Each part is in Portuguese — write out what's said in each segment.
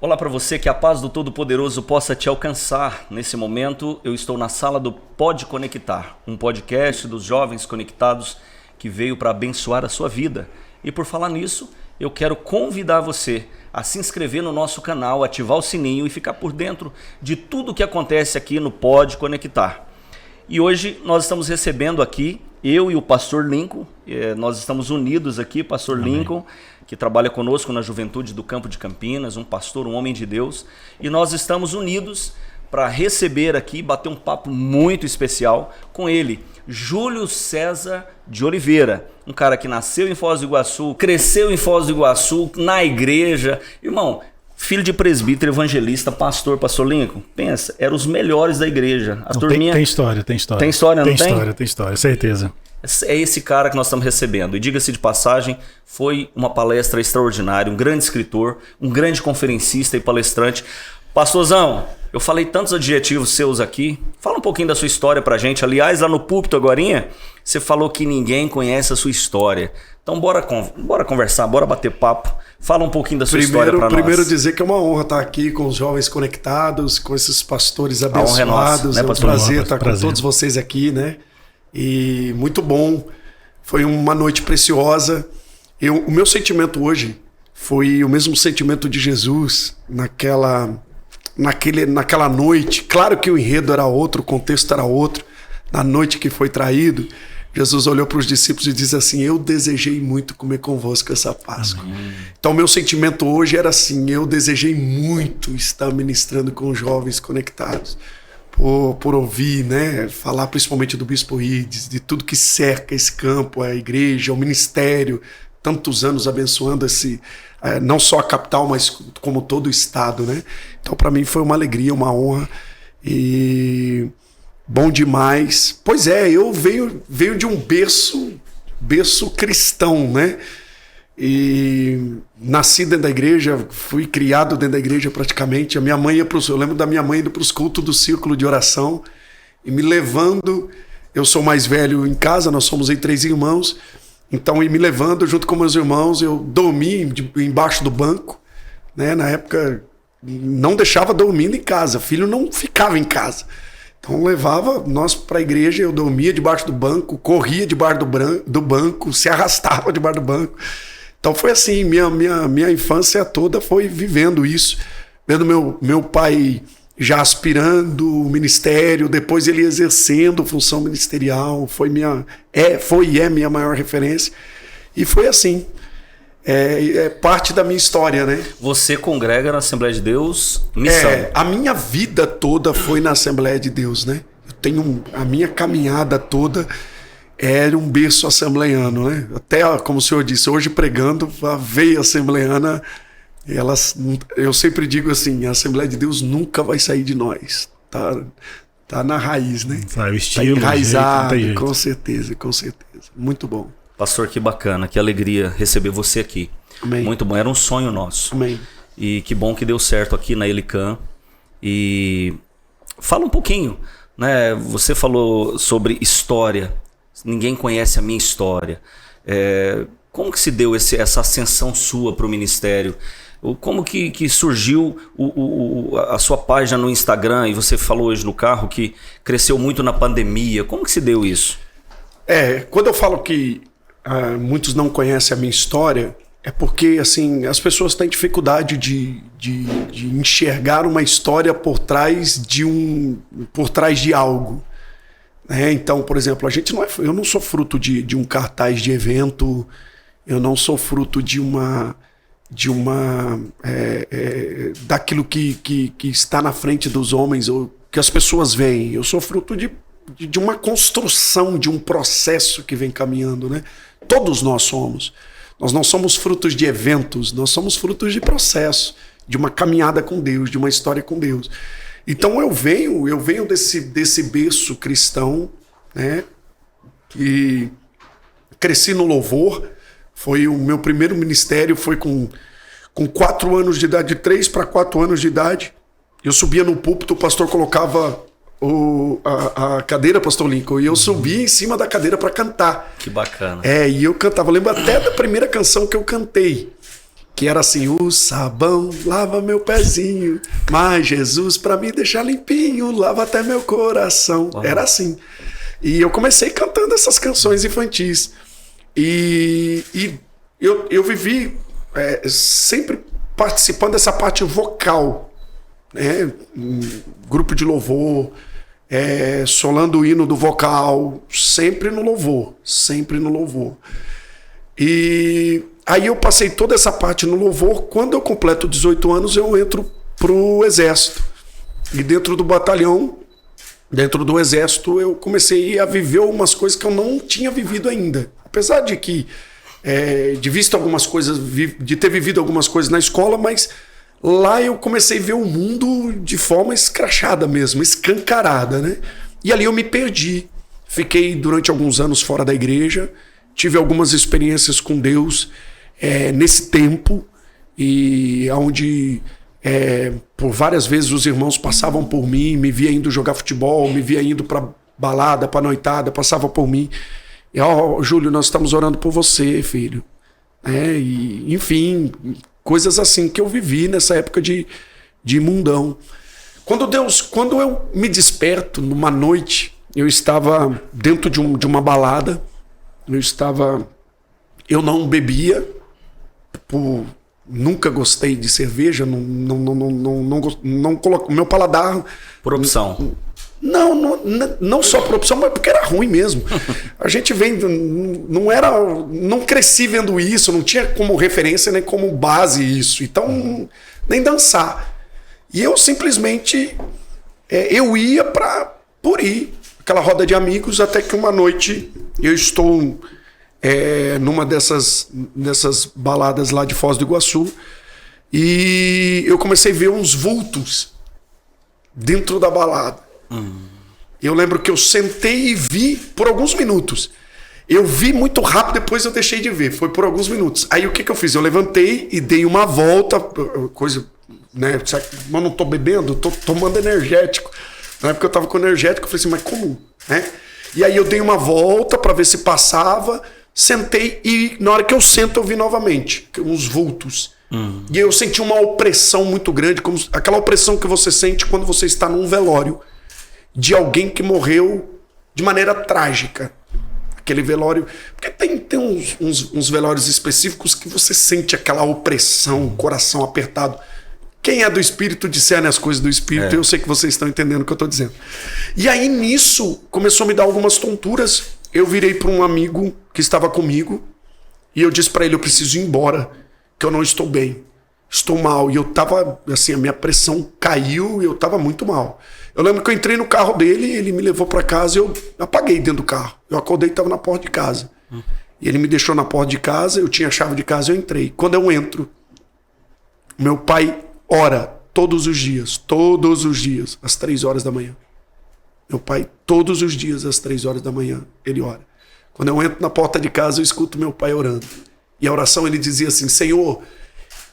Olá para você, que a paz do Todo-Poderoso possa te alcançar. Nesse momento eu estou na sala do Pode Conectar, um podcast dos jovens conectados que veio para abençoar a sua vida. E por falar nisso, eu quero convidar você a se inscrever no nosso canal, ativar o sininho e ficar por dentro de tudo que acontece aqui no Pode Conectar. E hoje nós estamos recebendo aqui, eu e o pastor Lincoln, nós estamos unidos aqui, pastor Amém. Lincoln, que trabalha conosco na juventude do Campo de Campinas, um pastor, um homem de Deus, e nós estamos unidos para receber aqui, bater um papo muito especial com ele, Júlio César de Oliveira, um cara que nasceu em Foz do Iguaçu, cresceu em Foz do Iguaçu, na igreja, irmão, filho de presbítero, evangelista, pastor Lincoln, pensa, eram os melhores da igreja. A turminha... Tem história. Tem história, não tem? Tem história, certeza. É esse cara que nós estamos recebendo. E diga-se de passagem, foi uma palestra extraordinária, um grande escritor, um grande conferencista e palestrante. Pastorzão, eu falei tantos adjetivos seus aqui. Fala um pouquinho da sua história pra gente. Aliás, lá no púlpito agorinha, você falou que ninguém conhece a sua história. Então bora conversar, bora bater papo. Fala um pouquinho da sua história pra nós. Primeiro dizer que é uma honra estar aqui com os jovens conectados, com esses pastores abençoados. A honra é nossa, né, é um pastor? prazer estar com todos vocês aqui, né? E muito bom. Foi uma noite preciosa. O meu sentimento hoje foi o mesmo sentimento de Jesus naquela noite. Claro que o enredo era outro, o contexto era outro. Na noite que foi traído, Jesus olhou para os discípulos e disse assim: eu desejei muito comer convosco essa Páscoa. Então meu sentimento hoje era assim: eu desejei muito estar ministrando com os jovens conectados. Por ouvir, né, falar principalmente do Bispo Rides, de tudo que cerca esse campo, a igreja, o ministério, tantos anos abençoando não só a capital, mas como todo o estado, né? Então para mim foi uma alegria, uma honra e bom demais. Pois é, eu venho de um berço cristão, né? E nasci dentro da igreja, fui criado dentro da igreja praticamente. A minha mãe eu lembro da minha mãe indo para os cultos do círculo de oração e me levando. Eu sou mais velho em casa, nós somos em 3 irmãos, então me levando junto com meus irmãos. Eu dormi embaixo do banco, né? Na época não deixava dormindo em casa, filho não ficava em casa. Então levava nós para a igreja, eu dormia debaixo do banco, corria debaixo do banco, se arrastava debaixo do banco. Então foi assim, minha infância toda foi vivendo isso, vendo meu pai já aspirando o ministério, depois ele exercendo função ministerial, foi e é minha maior referência, e foi assim, é parte da minha história, né? Você congrega na Assembleia de Deus, missão. A minha vida toda foi na Assembleia de Deus, né? A minha caminhada toda era um berço assembleiano, né? Até, como o senhor disse, hoje pregando, a veia assembleiana, eu sempre digo assim: a Assembleia de Deus nunca vai sair de nós. Tá na raiz, né? O estilo, tá enraizado, jeito. com certeza. Muito bom. Pastor, que bacana, que alegria receber você aqui. Amém. Muito bom, era um sonho nosso. Amém. E que bom que deu certo aqui na Elicam. E fala um pouquinho, né? Você falou sobre história. Ninguém conhece a minha história. Como que se deu essa ascensão sua para o ministério? Como que surgiu a sua página no Instagram? E você falou hoje no carro que cresceu muito na pandemia. Como que se deu isso? Quando eu falo que muitos não conhecem a minha história, é porque assim, as pessoas têm dificuldade de enxergar uma história por trás de algo. Então, por exemplo, eu não sou fruto de um cartaz de evento, eu não sou fruto daquilo que está na frente dos homens ou que as pessoas veem. Eu sou fruto de uma construção, de um processo que vem caminhando, né? Todos nós somos. Nós não somos frutos de eventos, nós somos frutos de processo, de uma caminhada com Deus, de uma história com Deus. Então eu venho desse berço cristão, né? E cresci no louvor. Foi o meu primeiro ministério, foi com 4 anos de idade, de 3 para 4 anos de idade. Eu subia no púlpito, o pastor colocava a cadeira, pastor Lincoln, e eu subia em cima da cadeira para cantar. Que bacana. E eu cantava. Eu lembro até da primeira canção que eu cantei. que era assim: o sabão lava meu pezinho, mas Jesus pra me deixar limpinho lava até meu coração. Uau. Era assim. E eu comecei cantando essas canções infantis. E eu vivi sempre participando dessa parte vocal, né? Grupo de louvor, solando o hino do vocal, sempre no louvor, sempre no louvor. E aí eu passei toda essa parte no louvor. Quando eu completo 18 anos, eu entro pro exército. E dentro do batalhão, dentro do exército, eu comecei a viver algumas coisas que eu não tinha vivido ainda. Apesar de que de visto algumas coisas, de ter vivido algumas coisas na escola, mas lá eu comecei a ver o mundo de forma escrachada mesmo, escancarada, né? E ali eu me perdi. Fiquei durante alguns anos fora da igreja, tive algumas experiências com Deus nesse tempo, e onde por várias vezes os irmãos passavam por mim, me via indo jogar futebol, me via indo pra balada, pra noitada, passava por mim. E, Júlio, nós estamos orando por você, filho. E, enfim, coisas assim que eu vivi nessa época de mundão. Quando eu me desperto numa noite, eu estava dentro de uma balada, eu não bebia, nunca gostei de cerveja, não coloco meu paladar. Por opção. Não só por opção, mas porque era ruim mesmo. A gente não cresci vendo isso, não tinha como referência nem como base isso. Então, nem dançar. E eu simplesmente eu ia por ir, aquela roda de amigos, até que uma noite eu estou numa dessas baladas lá de Foz do Iguaçu, e eu comecei a ver uns vultos dentro da balada. Eu lembro que eu sentei e vi por alguns minutos. Eu vi muito rápido, depois eu deixei de ver. Foi por alguns minutos. Aí o que eu fiz? Eu levantei e dei uma volta, coisa, né? Mas não tô bebendo, tô tomando energético. Na época eu tava com energético, eu falei assim, mas como? Né? E aí eu dei uma volta para ver se passava, sentei, e na hora que eu sento eu vi novamente uns vultos. E eu senti uma opressão muito grande, como aquela opressão que você sente quando você está num velório de alguém que morreu de maneira trágica. Aquele velório... Porque tem uns velórios específicos que você sente aquela opressão, o coração apertado. Quem é do espírito discerne as coisas do espírito, eu sei que vocês estão entendendo o que eu estou dizendo. E aí nisso começou a me dar algumas tonturas. Eu virei para um amigo que estava comigo e eu disse para ele, eu preciso ir embora, que eu não estou bem. Estou mal. E eu tava, assim, a minha pressão caiu e eu tava muito mal. Eu lembro que eu entrei no carro dele, ele me levou para casa e eu apaguei dentro do carro. Eu acordei e tava na porta de casa. E ele me deixou na porta de casa, eu tinha a chave de casa, eu entrei. Quando eu entro, meu pai ora todos os dias, às 3 horas da manhã. Meu pai, todos os dias, às 3 horas da manhã, ele ora. Quando eu entro na porta de casa, eu escuto meu pai orando. E a oração, ele dizia assim, Senhor,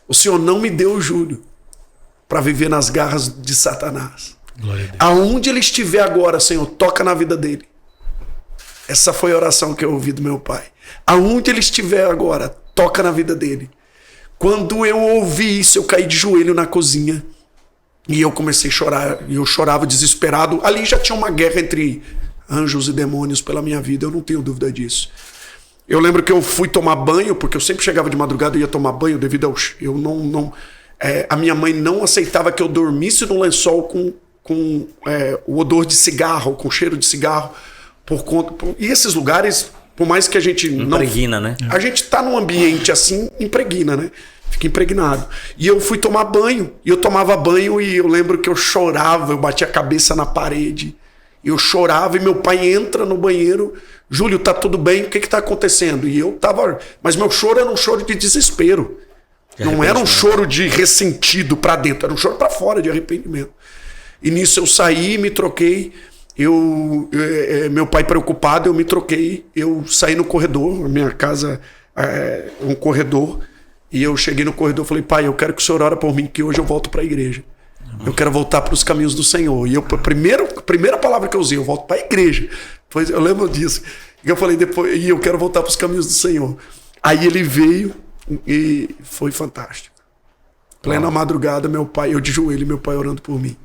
o Senhor não me deu o Júlio para viver nas garras de Satanás. Glória a Deus. Aonde ele estiver agora, Senhor, toca na vida dele. Essa foi a oração que eu ouvi do meu pai. Aonde ele estiver agora, toca na vida dele. Quando eu ouvi isso, eu caí de joelho na cozinha e eu comecei a chorar. E eu chorava desesperado. Ali já tinha uma guerra entre anjos e demônios pela minha vida, eu não tenho dúvida disso. Eu lembro que eu fui tomar banho, porque eu sempre chegava de madrugada e ia tomar banho devido ao... a minha mãe não aceitava que eu dormisse no lençol com o odor de cigarro, com cheiro de cigarro. E esses lugares, por mais que a gente impregna, né? A gente tá num ambiente assim, impregna, né? Fica impregnado. E eu fui tomar banho, e eu tomava banho e eu lembro que eu chorava, eu batia a cabeça na parede. Eu chorava e meu pai entra no banheiro, Júlio, tá tudo bem? O que tá acontecendo? E eu tava... Mas meu choro era um choro de desespero. Não era um choro de ressentido pra dentro, era um choro pra fora, de arrependimento. E nisso eu saí, me troquei, meu pai preocupado, eu me troquei, eu saí no corredor, a minha casa é um corredor, e eu cheguei no corredor e falei, pai, eu quero que o senhor ore por mim, que hoje eu volto pra igreja. Eu quero voltar para os caminhos do Senhor. E a primeira palavra que eu usei, eu volto para a igreja. Eu lembro disso. E eu falei depois, e eu quero voltar para os caminhos do Senhor. Aí ele veio E foi fantástico. Plena madrugada, meu pai, eu de joelho, meu pai orando por mim.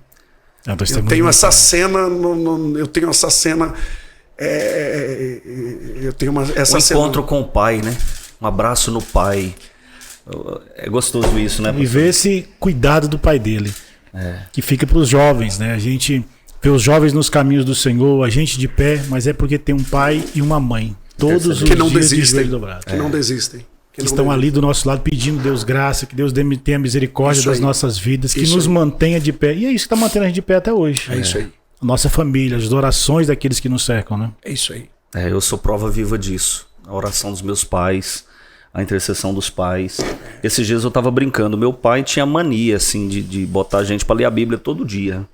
Eu tenho essa cena, eu tenho essa cena, eu tenho essa cena. Um encontro com o pai, né? Um abraço no pai. É gostoso isso, né? E ver esse cuidado do pai dele, que fica para os jovens, né? A gente vê os jovens nos caminhos do Senhor, a gente de pé, mas é porque tem um pai e uma mãe. Todos os que não dias desistem, de joelho dobrado. Que não desistem. Que estão ali do nosso lado pedindo Deus graça, que Deus tenha misericórdia das nossas vidas, que nos mantenha de pé. E é isso que está mantendo a gente de pé até hoje. É isso aí. A nossa família, as orações daqueles que nos cercam, né? É isso aí. Eu sou prova viva disso. A oração dos meus pais, a intercessão dos pais. Esses dias eu tava brincando. Meu pai tinha mania, assim, de botar a gente para ler a Bíblia todo dia.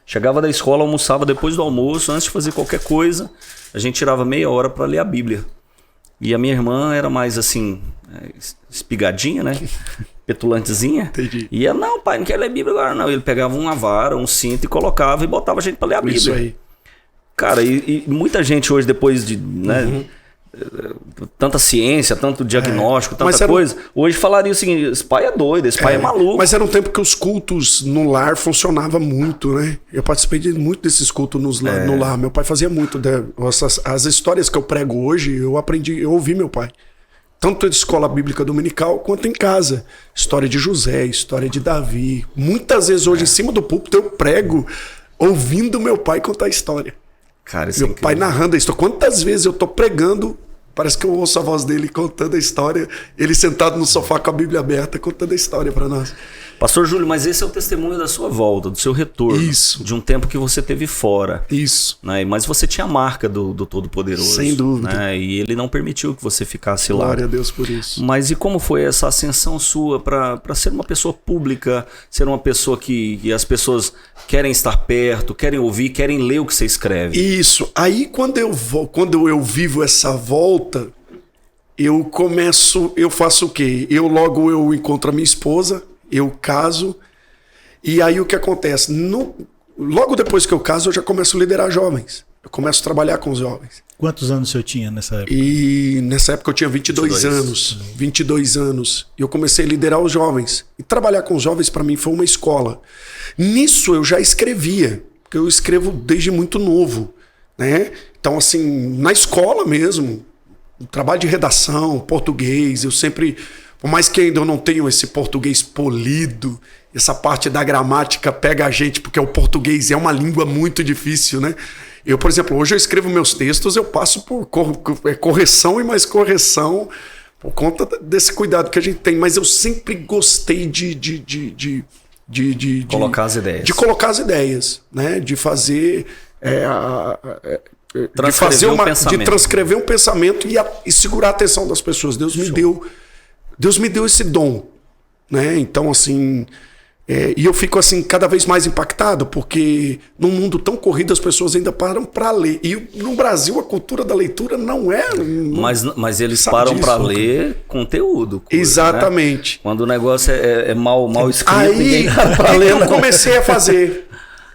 Chegava da escola, almoçava depois do almoço, antes de fazer qualquer coisa, a gente tirava meia hora para ler a Bíblia. E a minha irmã era mais assim, espigadinha, né? Petulantezinha. Entendi. E ela, não, pai, não quero ler a Bíblia agora, não. Ele pegava uma vara, um cinto e colocava e botava a gente para ler a Bíblia. Isso aí. Cara, e muita gente hoje, depois de... né, tanta ciência, tanto diagnóstico, tanta coisa, hoje falaria o seguinte: esse pai é doido, esse pai é maluco. Mas era um tempo que os cultos no lar funcionavam muito, né? Eu participei de muito desses cultos no lar. Meu pai fazia muito. As histórias que eu prego hoje, eu aprendi, eu ouvi meu pai. Tanto de escola bíblica dominical quanto em casa. História de José, história de Davi. Muitas vezes hoje em cima do púlpito eu prego ouvindo meu pai contar a história. Cara, meu pai narrando a história. Quantas vezes eu tô pregando, parece que eu ouço a voz dele contando a história, ele sentado no sofá com a Bíblia aberta, contando a história para nós. Pastor Júlio, mas esse é o testemunho da sua volta, do seu retorno. Isso. De um tempo que você teve fora. Isso. Né? Mas você tinha a marca do Todo-Poderoso. Sem dúvida. Né? E ele não permitiu que você ficasse lá. Glória a Deus por isso. Mas e como foi essa ascensão sua para ser uma pessoa pública, ser uma pessoa que as pessoas querem estar perto, querem ouvir, querem ler o que você escreve? Isso. Aí quando eu vivo essa volta, eu faço o quê? Eu encontro a minha esposa, eu caso, e aí o que acontece? Logo depois que eu caso, eu já começo a liderar jovens. Eu começo a trabalhar com os jovens. Quantos anos o senhor tinha nessa época? E nessa época eu tinha 22 anos. 22 anos. E eu comecei a liderar os jovens. E trabalhar com os jovens para mim foi uma escola. Nisso eu já escrevia, porque eu escrevo desde muito novo, né? Então assim, na escola mesmo, trabalho de redação, português, eu sempre... Por mais que ainda eu não tenha esse português polido, essa parte da gramática pega a gente, porque o português é uma língua muito difícil, né? Eu, por exemplo, hoje eu escrevo meus textos, eu passo por correção e mais correção, por conta desse cuidado que a gente tem. Mas eu sempre gostei de colocar as ideias. De colocar as ideias, né? De fazer... de transcrever um pensamento e segurar a atenção das pessoas. Deus me deu esse dom, né? Então, assim, e eu fico assim cada vez mais impactado, porque num mundo tão corrido as pessoas ainda param para ler. E no Brasil a cultura da leitura não é... Mas eles param para ler conteúdo. Exatamente. Né? Quando o negócio é mal escrito, aí, ninguém dá pra ler. Eu comecei a fazer.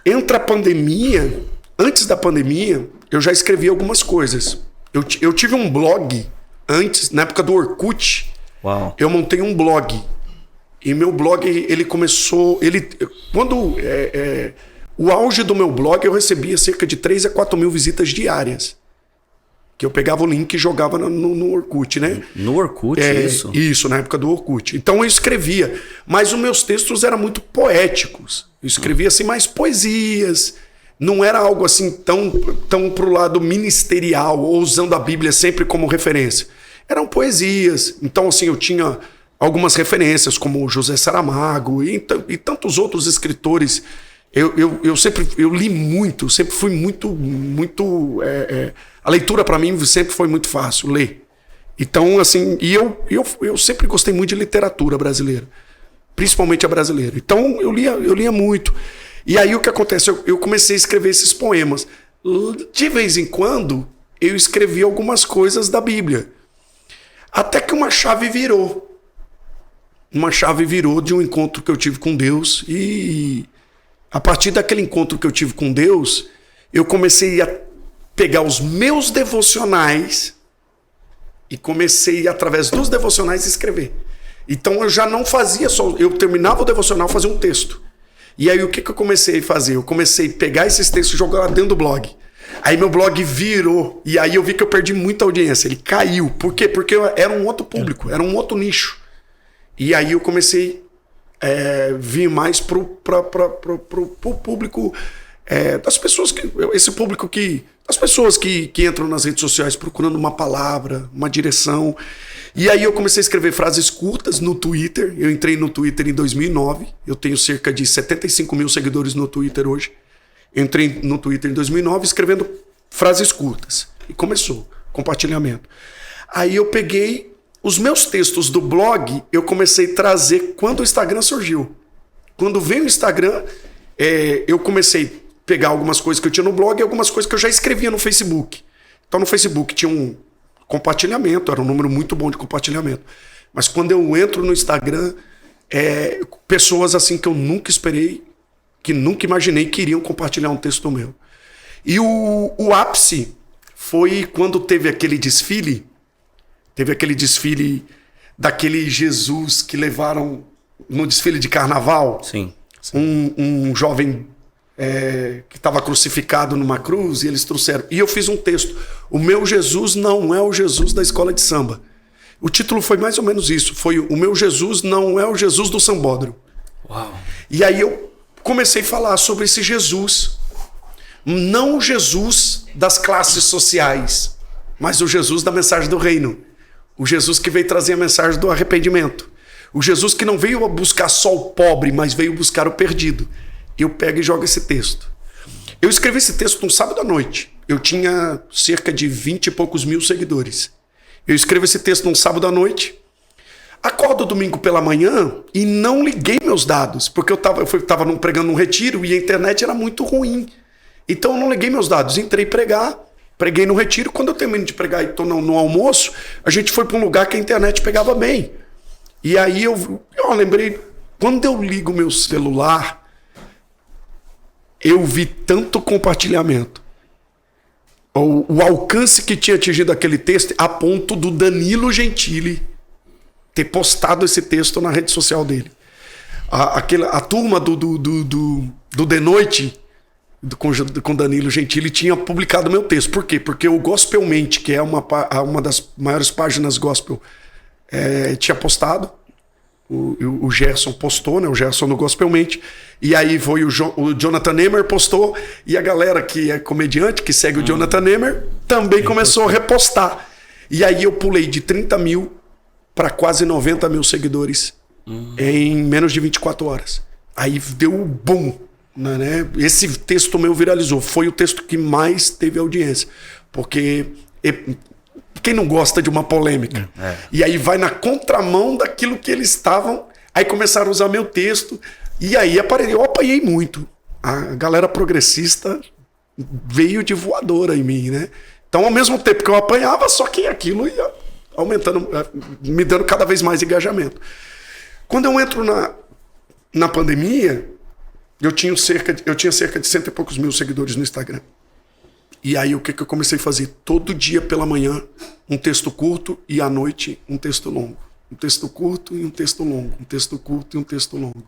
Entra a pandemia, antes da pandemia, eu já escrevi algumas coisas. Eu tive um blog antes, na época do Orkut. Uau. Eu montei um blog. E meu blog, ele começou... o auge do meu blog, eu recebia cerca de 3 a 4 mil visitas diárias. Que eu pegava o link e jogava no Orkut, né? No Orkut, isso? Isso, na época do Orkut. Então eu escrevia. Mas os meus textos eram muito poéticos. Eu escrevia assim mais poesias. Não era algo assim tão pro lado ministerial, ou usando a Bíblia sempre como referência. Eram poesias. Então, assim, eu tinha algumas referências, como José Saramago e tantos outros escritores. Eu li muito, sempre fui muito... a leitura, para mim, sempre foi muito fácil, ler. Então, assim, eu sempre gostei muito de literatura brasileira, principalmente a brasileira. Então, eu lia muito. E aí, o que acontece? Eu comecei a escrever esses poemas. De vez em quando, eu escrevi algumas coisas da Bíblia. Até que uma chave virou. Uma chave virou de um encontro que eu tive com Deus. E a partir daquele encontro que eu tive com Deus, eu comecei a pegar os meus devocionais e comecei, através dos devocionais, a escrever. Então eu já não fazia só... Eu terminava o devocional, fazia um texto. E aí o que eu comecei a fazer? Eu comecei a pegar esses textos e jogar lá dentro do blog. Aí meu blog virou. E aí eu vi que eu perdi muita audiência. Ele caiu. Por quê? Porque era um outro público, era um outro nicho. E aí eu comecei a vir mais pro público... das pessoas que... Esse público que... As pessoas que entram nas redes sociais procurando uma palavra, uma direção. E aí eu comecei a escrever frases curtas no Twitter. Eu entrei no Twitter em 2009. Eu tenho cerca de 75 mil seguidores no Twitter hoje. Eu entrei no Twitter em 2009 escrevendo frases curtas. E começou, compartilhamento. Aí eu peguei os meus textos do blog, eu comecei a trazer quando o Instagram surgiu. Quando veio o Instagram, eu comecei... pegar algumas coisas que eu tinha no blog e algumas coisas que eu já escrevia no Facebook. Então no Facebook tinha um compartilhamento, era um número muito bom de compartilhamento. Mas quando eu entro no Instagram, pessoas assim que eu nunca esperei, que nunca imaginei que iriam compartilhar um texto meu. E o ápice foi quando teve aquele desfile daquele Jesus que levaram no desfile de carnaval. Sim. Um jovem que estava crucificado numa cruz, e eles trouxeram. E eu fiz um texto. O meu Jesus não é o Jesus da escola de samba. O título foi mais ou menos isso. Foi o meu Jesus não é o Jesus do sambódromo. Uau. E aí eu comecei a falar sobre esse Jesus. Não o Jesus das classes sociais, mas o Jesus da mensagem do reino. O Jesus que veio trazer a mensagem do arrependimento. O Jesus que não veio buscar só o pobre, mas veio buscar o perdido. Eu pego e jogo esse texto. Eu escrevi esse texto no sábado à noite. Eu tinha cerca de 20 e poucos mil seguidores. Eu escrevo esse texto no sábado à noite. Acordo domingo pela manhã e não liguei meus dados, porque eu estava pregando num retiro e a internet era muito ruim. Então eu não liguei meus dados. Entrei pregar, preguei no retiro. Quando eu termino de pregar e estou no almoço, a gente foi para um lugar que a internet pegava bem. E aí eu lembrei, quando eu ligo meu celular... eu vi tanto compartilhamento. O alcance que tinha atingido aquele texto a ponto do Danilo Gentili ter postado esse texto na rede social dele. A turma do De Noite, com Danilo Gentili, tinha publicado meu texto. Por quê? Porque o Gospelmente, que é uma das maiores páginas gospel, tinha postado. O Gerson postou, né? O Gerson no Gospelmente. E aí foi o Jonathan Nehmer postou. E a galera que é comediante, que segue o Jonathan Nehmer, também começou a repostar. E aí eu pulei de 30 mil para quase 90 mil seguidores em menos de 24 horas. Aí deu um boom, né? Esse texto meu viralizou. Foi o texto que mais teve audiência. Porque... quem não gosta de uma polêmica? E aí vai na contramão daquilo que eles estavam. Aí começaram a usar meu texto. E aí eu apanhei muito. A galera progressista veio de voadora em mim, né? Então, ao mesmo tempo que eu apanhava, só que aquilo ia aumentando, me dando cada vez mais engajamento. Quando eu entro na pandemia, eu tinha cerca de 100 e poucos mil seguidores no Instagram. E aí o que eu comecei a fazer? Todo dia pela manhã, um texto curto, e à noite, um texto longo. Um texto curto e um texto longo. Um texto curto e um texto longo.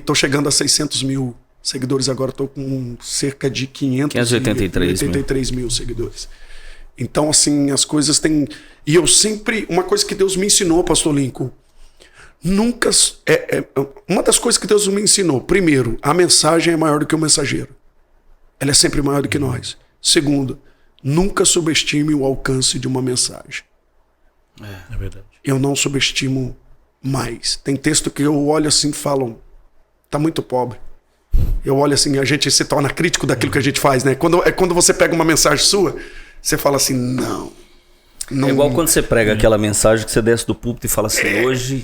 Tô chegando a 600 mil seguidores agora, tô com cerca de 583 mil seguidores. Então, assim, as coisas têm... E eu sempre... Uma coisa que Deus me ensinou, pastor Lincoln, nunca... uma das coisas que Deus me ensinou, primeiro, a mensagem é maior do que o mensageiro. Ela é sempre maior do que nós. Segundo, nunca subestime o alcance de uma mensagem. É verdade. Eu não subestimo mais. Tem texto que eu olho assim e falo, tá muito pobre. Eu olho assim, a gente se torna crítico daquilo que a gente faz, né? Quando você pega uma mensagem sua, você fala assim, não. É igual quando você prega aquela mensagem que você desce do púlpito e fala assim, hoje...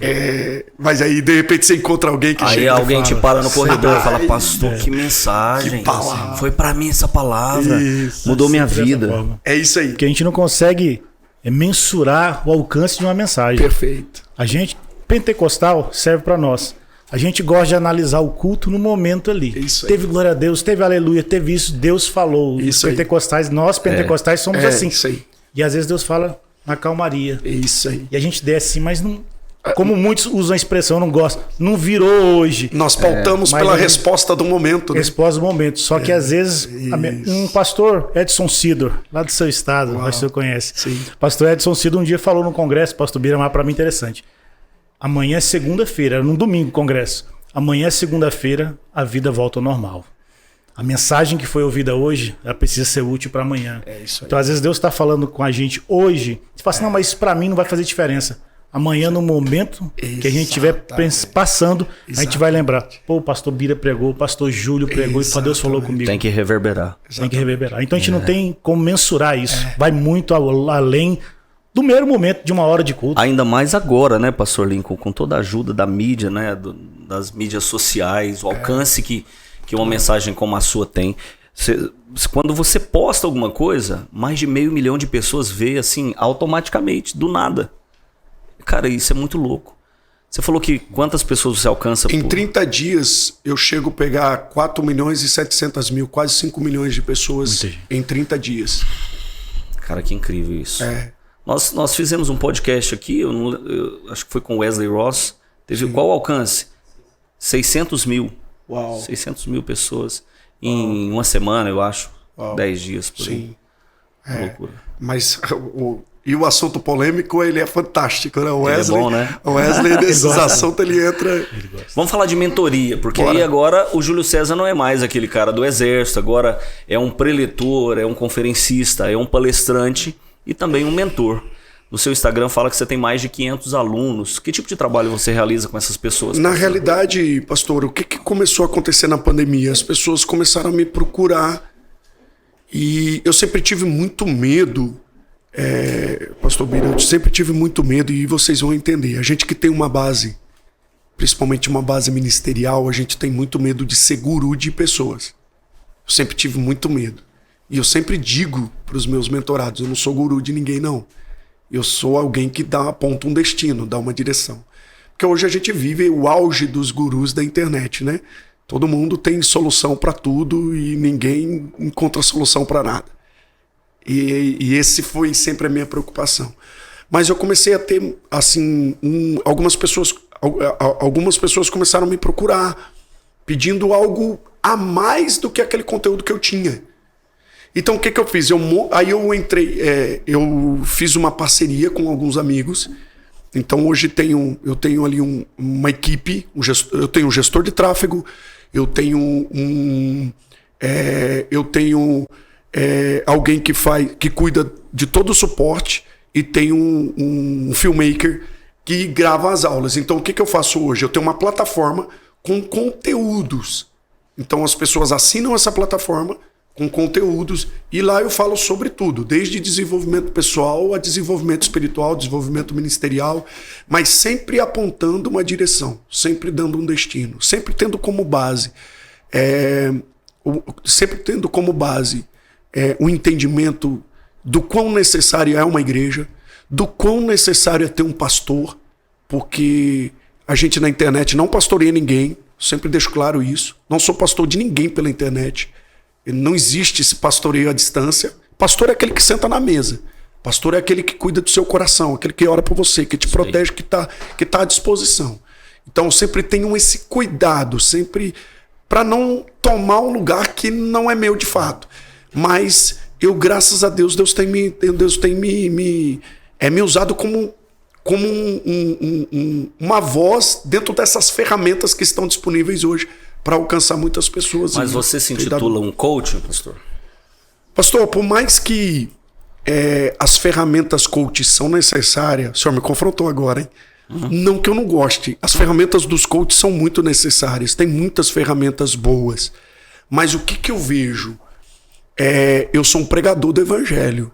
Mas aí, de repente, você encontra alguém que aí chega alguém e fala, te para no corredor e fala, pastor, que mensagem. Que palavra. Foi pra mim essa palavra. Isso, mudou minha vida. É isso aí. Porque a gente não consegue mensurar o alcance de uma mensagem. Perfeito. A gente, pentecostal, serve para nós. A gente gosta de analisar o culto no momento ali. Isso aí. Teve glória a Deus, teve aleluia, teve isso, Deus falou. Isso Os pentecostais, nós pentecostais somos assim. Isso aí. E às vezes Deus fala na calmaria. Isso aí. E a gente desce assim, mas não como muitos usam a expressão, eu não gosto, não virou hoje. Nós pautamos pela resposta do momento. Né? Resposta do momento. Só que às vezes, um pastor, Edson Sidor, lá do seu estado, acho que você conhece. Sim. Pastor Edson Sidor um dia falou no congresso, pastor Biramar, para mim interessante. Amanhã é segunda-feira, era no domingo o congresso. Amanhã é segunda-feira, a vida volta ao normal. A mensagem que foi ouvida hoje, ela precisa ser útil para amanhã. É isso aí. Então, às vezes, Deus está falando com a gente hoje. Você fala assim, não, mas isso para mim não vai fazer diferença. Amanhã, no momento que a gente estiver passando, a gente vai lembrar. Pô, o pastor Bira pregou, o pastor Júlio pregou, e Deus falou comigo. Tem que reverberar. Tem que reverberar. Então, a gente não tem como mensurar isso. Vai muito além do mero momento de uma hora de culto. Ainda mais agora, né, pastor Lincoln, com toda a ajuda da mídia, né, das mídias sociais, o alcance que uma mensagem como a sua tem. Quando você posta alguma coisa, mais de 500 mil de pessoas vê assim, automaticamente, do nada. Cara, isso é muito louco. Você falou que quantas pessoas você alcança? Em 30 dias, eu chego a pegar 4 milhões e 700 mil, quase 5 milhões de pessoas em 30 dias. Cara, que incrível isso. Nós fizemos um podcast aqui, eu acho que foi com Wesley Ross. Teve qual o alcance? 600 mil. Uau. 600 mil pessoas em uma semana, eu acho. 10 dias por aí. Sim. Loucura. Mas e o assunto polêmico, ele é fantástico, né? O Wesley, é bom, né? O Wesley nesses assuntos, ele entra... Vamos falar de mentoria, porque aí agora o Júlio César não é mais aquele cara do exército, agora é um preletor, é um conferencista, é um palestrante e também um mentor. No seu Instagram fala que você tem mais de 500 alunos. Que tipo de trabalho você realiza com essas pessoas? Na realidade, pastor, o que começou a acontecer na pandemia? As pessoas começaram a me procurar e eu sempre tive muito medo, pastor Bira, eu sempre tive muito medo e vocês vão entender. A gente que tem uma base, principalmente uma base ministerial, a gente tem muito medo de ser guru de pessoas. Eu sempre tive muito medo. E eu sempre digo para os meus mentorados, eu não sou guru de ninguém, não. Eu sou alguém que aponta um destino, dá uma direção. Porque hoje a gente vive o auge dos gurus da internet, né? Todo mundo tem solução para tudo e ninguém encontra solução para nada. E esse foi sempre a minha preocupação. Mas eu comecei a ter, assim, algumas pessoas começaram a me procurar, pedindo algo a mais do que aquele conteúdo que eu tinha. Então, o que eu fiz? Aí eu entrei, eu fiz uma parceria com alguns amigos. Então, hoje eu tenho ali uma equipe, eu tenho um gestor de tráfego, eu tenho alguém que cuida de todo o suporte e tenho um filmmaker que grava as aulas. Então, o que eu faço hoje? Eu tenho uma plataforma com conteúdos. Então, as pessoas assinam essa plataforma com conteúdos, e lá eu falo sobre tudo, desde desenvolvimento pessoal a desenvolvimento espiritual, desenvolvimento ministerial, mas sempre apontando uma direção, sempre dando um destino, sempre tendo como base o entendimento do quão necessária é uma igreja, do quão necessário é ter um pastor, porque a gente na internet não pastoreia ninguém, sempre deixo claro isso, não sou pastor de ninguém pela internet. Não existe esse pastoreio à distância. Pastor é aquele que senta na mesa. Pastor é aquele que cuida do seu coração, aquele que ora por você, que te protege, que tá à disposição. Então eu sempre tenho esse cuidado, sempre para não tomar um lugar que não é meu de fato. Mas eu, graças a Deus, Deus tem me usado como uma voz dentro dessas ferramentas que estão disponíveis hoje para alcançar muitas pessoas. Mas você se intitula um coach, pastor? Pastor, por mais que as ferramentas coach são necessárias, o senhor me confrontou agora, hein? Uhum. Não que eu não goste. As ferramentas dos coaches são muito necessárias. Tem muitas ferramentas boas. Mas o que eu vejo? Eu sou um pregador do evangelho.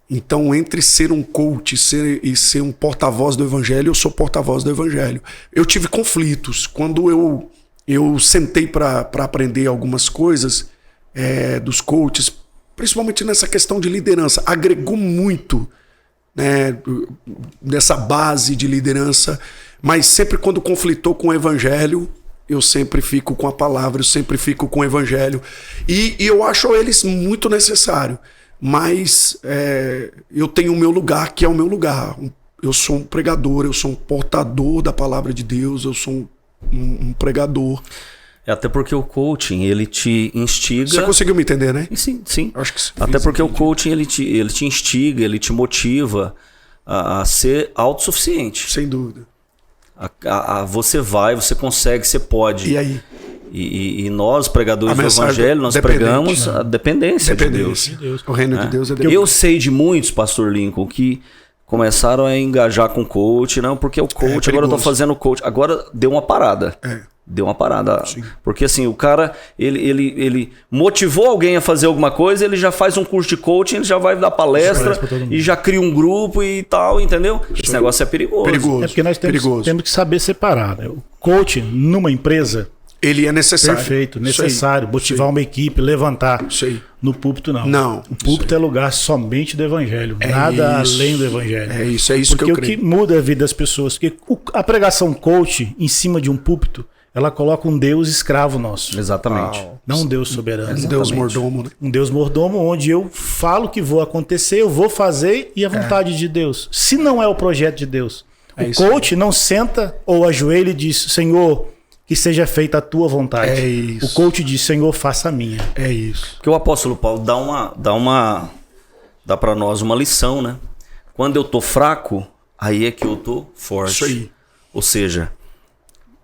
Então, entre ser um coach e ser um porta-voz do evangelho, eu sou porta-voz do evangelho. Eu tive conflitos. Quando eu sentei para aprender algumas coisas dos coaches, principalmente nessa questão de liderança. Agregou muito, né, nessa base de liderança, mas sempre quando conflitou com o evangelho, eu sempre fico com a palavra, eu sempre fico com o evangelho. E eu acho eles muito necessários, mas eu tenho o meu lugar, que é o meu lugar. eu sou um pregador, eu sou um portador da palavra de Deus, eu sou um pregador. Até porque o coaching, ele te instiga... Você conseguiu me entender, né? Sim, sim. Acho que até porque o coaching, ele te instiga, ele te motiva a ser autossuficiente. Sem dúvida. Você vai, você consegue, você pode. E aí? E nós, pregadores do Evangelho, nós pregamos a dependência de Deus. O reino de Deus é dependente. Eu sei de muitos, pastor Lincoln, que começaram a engajar com coach, não, porque o coach, agora eu tô fazendo coach. Agora deu uma parada. Deu uma parada. Sim. Porque assim, o cara, ele motivou alguém a fazer alguma coisa, ele já faz um curso de coaching, ele já vai dar palestra e já cria um grupo e tal, entendeu? Esse negócio é perigoso. É porque nós temos que saber separar, né? O coaching numa empresa, ele é necessário. Perfeito, necessário. Motivar uma equipe, levantar. No púlpito, não. Não. O púlpito é lugar somente do Evangelho. Nada além do Evangelho. É isso que eu creio. Porque o que muda a vida das pessoas, porque a pregação coach em cima de um púlpito, ela coloca um Deus escravo nosso. Exatamente. Não um Deus soberano. Um Deus mordomo, né? Um Deus mordomo onde eu falo que vou acontecer, eu vou fazer e a vontade de Deus. Se não é o projeto de Deus. O coach não senta ou ajoelha e diz, Senhor, que seja feita a tua vontade. É isso. O coach diz, Senhor, faça a minha. É isso. Porque o apóstolo Paulo dá para nós uma lição, né? Quando eu tô fraco, aí é que eu tô forte. Isso aí. Ou seja,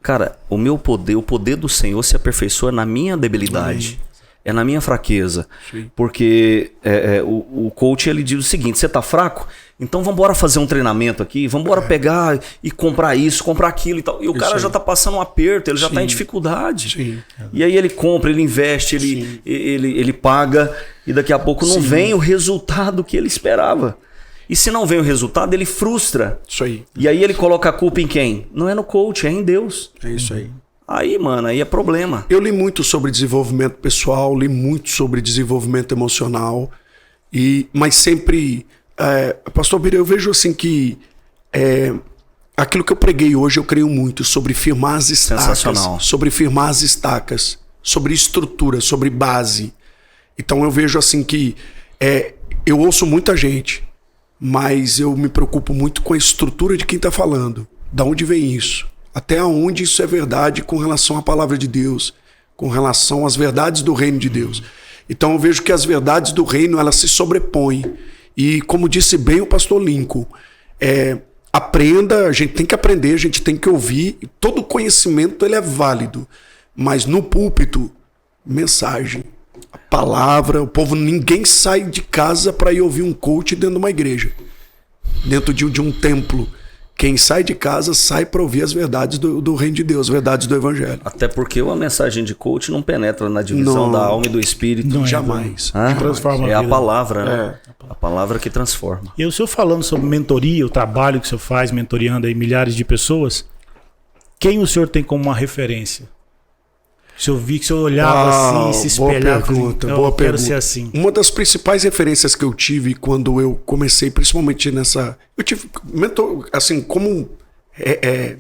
cara, o meu poder, o poder do Senhor se aperfeiçoa na minha debilidade. É na minha fraqueza. Sim. Porque o coach, ele diz o seguinte, você tá fraco? Então vamos embora fazer um treinamento aqui, vamos embora pegar e comprar isso, comprar aquilo e tal. E o cara já tá passando um aperto, ele já tá em dificuldade. Sim. E aí ele compra, ele investe, ele paga e daqui a pouco não vem o resultado que ele esperava. E se não vem o resultado, ele frustra. Isso aí. E aí ele coloca a culpa em quem? Não é no coach, é em Deus. É isso aí. Aí, mano, aí é problema. Eu li muito sobre desenvolvimento pessoal, li muito sobre desenvolvimento emocional, mas sempre, Pastor Bira, eu vejo assim que aquilo que eu preguei hoje, eu creio muito sobre firmar as estacas, sobre estrutura, sobre base. Então eu vejo assim que eu ouço muita gente, mas eu me preocupo muito com a estrutura de quem está falando. Da onde vem isso? Até onde isso é verdade com relação à palavra de Deus, com relação às verdades do reino de Deus. Então eu vejo que as verdades do reino, elas se sobrepõem. E como disse bem o pastor Lincoln, aprenda, a gente tem que aprender, a gente tem que ouvir. Todo conhecimento ele é válido, mas no púlpito, mensagem, a palavra, o povo, ninguém sai de casa para ir ouvir um coach dentro de uma igreja, dentro de um templo. Quem sai de casa sai para ouvir as verdades do reino de Deus, as verdades do evangelho. Até porque uma mensagem de coach não penetra na divisão da alma e do espírito. Não, jamais. Transforma a palavra, né? A palavra que transforma. E o senhor falando sobre mentoria, o trabalho que o senhor faz, mentoreando aí milhares de pessoas, quem o senhor tem como uma referência? Se eu vi que o senhor olhava assim, se espelhava, boa pergunta. Ser assim. Uma das principais referências que eu tive quando eu comecei, principalmente nessa... Eu tive, assim, como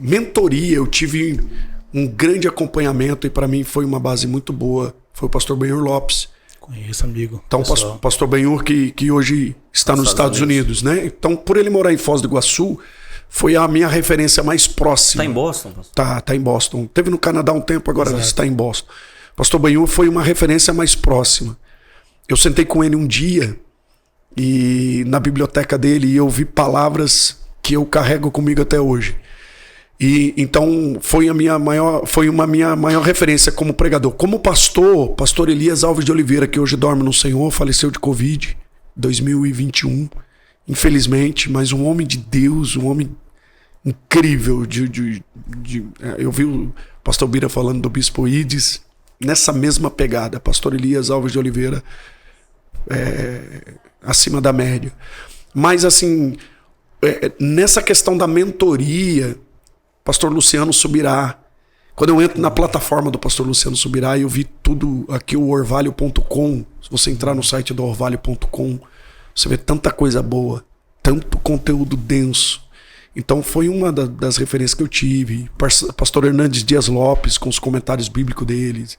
mentoria, eu tive um grande acompanhamento e para mim foi uma base muito boa. Foi o pastor Benhur Lopes. Conheço, amigo. Então, o pastor Benhur, que hoje está nos Estados Unidos, né? Então, por ele morar em Foz do Iguaçu, foi a minha referência mais próxima. Está em Boston? Tá em Boston. Teve no Canadá um tempo, agora está em Boston. Pastor Benhur foi uma referência mais próxima. Eu sentei com ele um dia e na biblioteca dele e eu vi palavras que eu carrego comigo até hoje. E então foi uma minha maior referência como pregador. Como pastor Elias Alves de Oliveira, que hoje dorme no Senhor, faleceu de Covid, 2021. Infelizmente, mas um homem de Deus, um homem incrível. Eu vi o pastor Bira falando do Bispo Ides, nessa mesma pegada. Pastor Elias Alves de Oliveira, acima da média. Mas assim, nessa questão da mentoria, pastor Luciano Subirá, quando eu entro na plataforma do pastor Luciano Subirá, eu vi tudo aqui, o orvalho.com. Se você entrar no site do orvalho.com, você vê tanta coisa boa, tanto conteúdo denso. Então foi uma das referências que eu tive. Pastor Hernandes Dias Lopes, com os comentários bíblicos deles.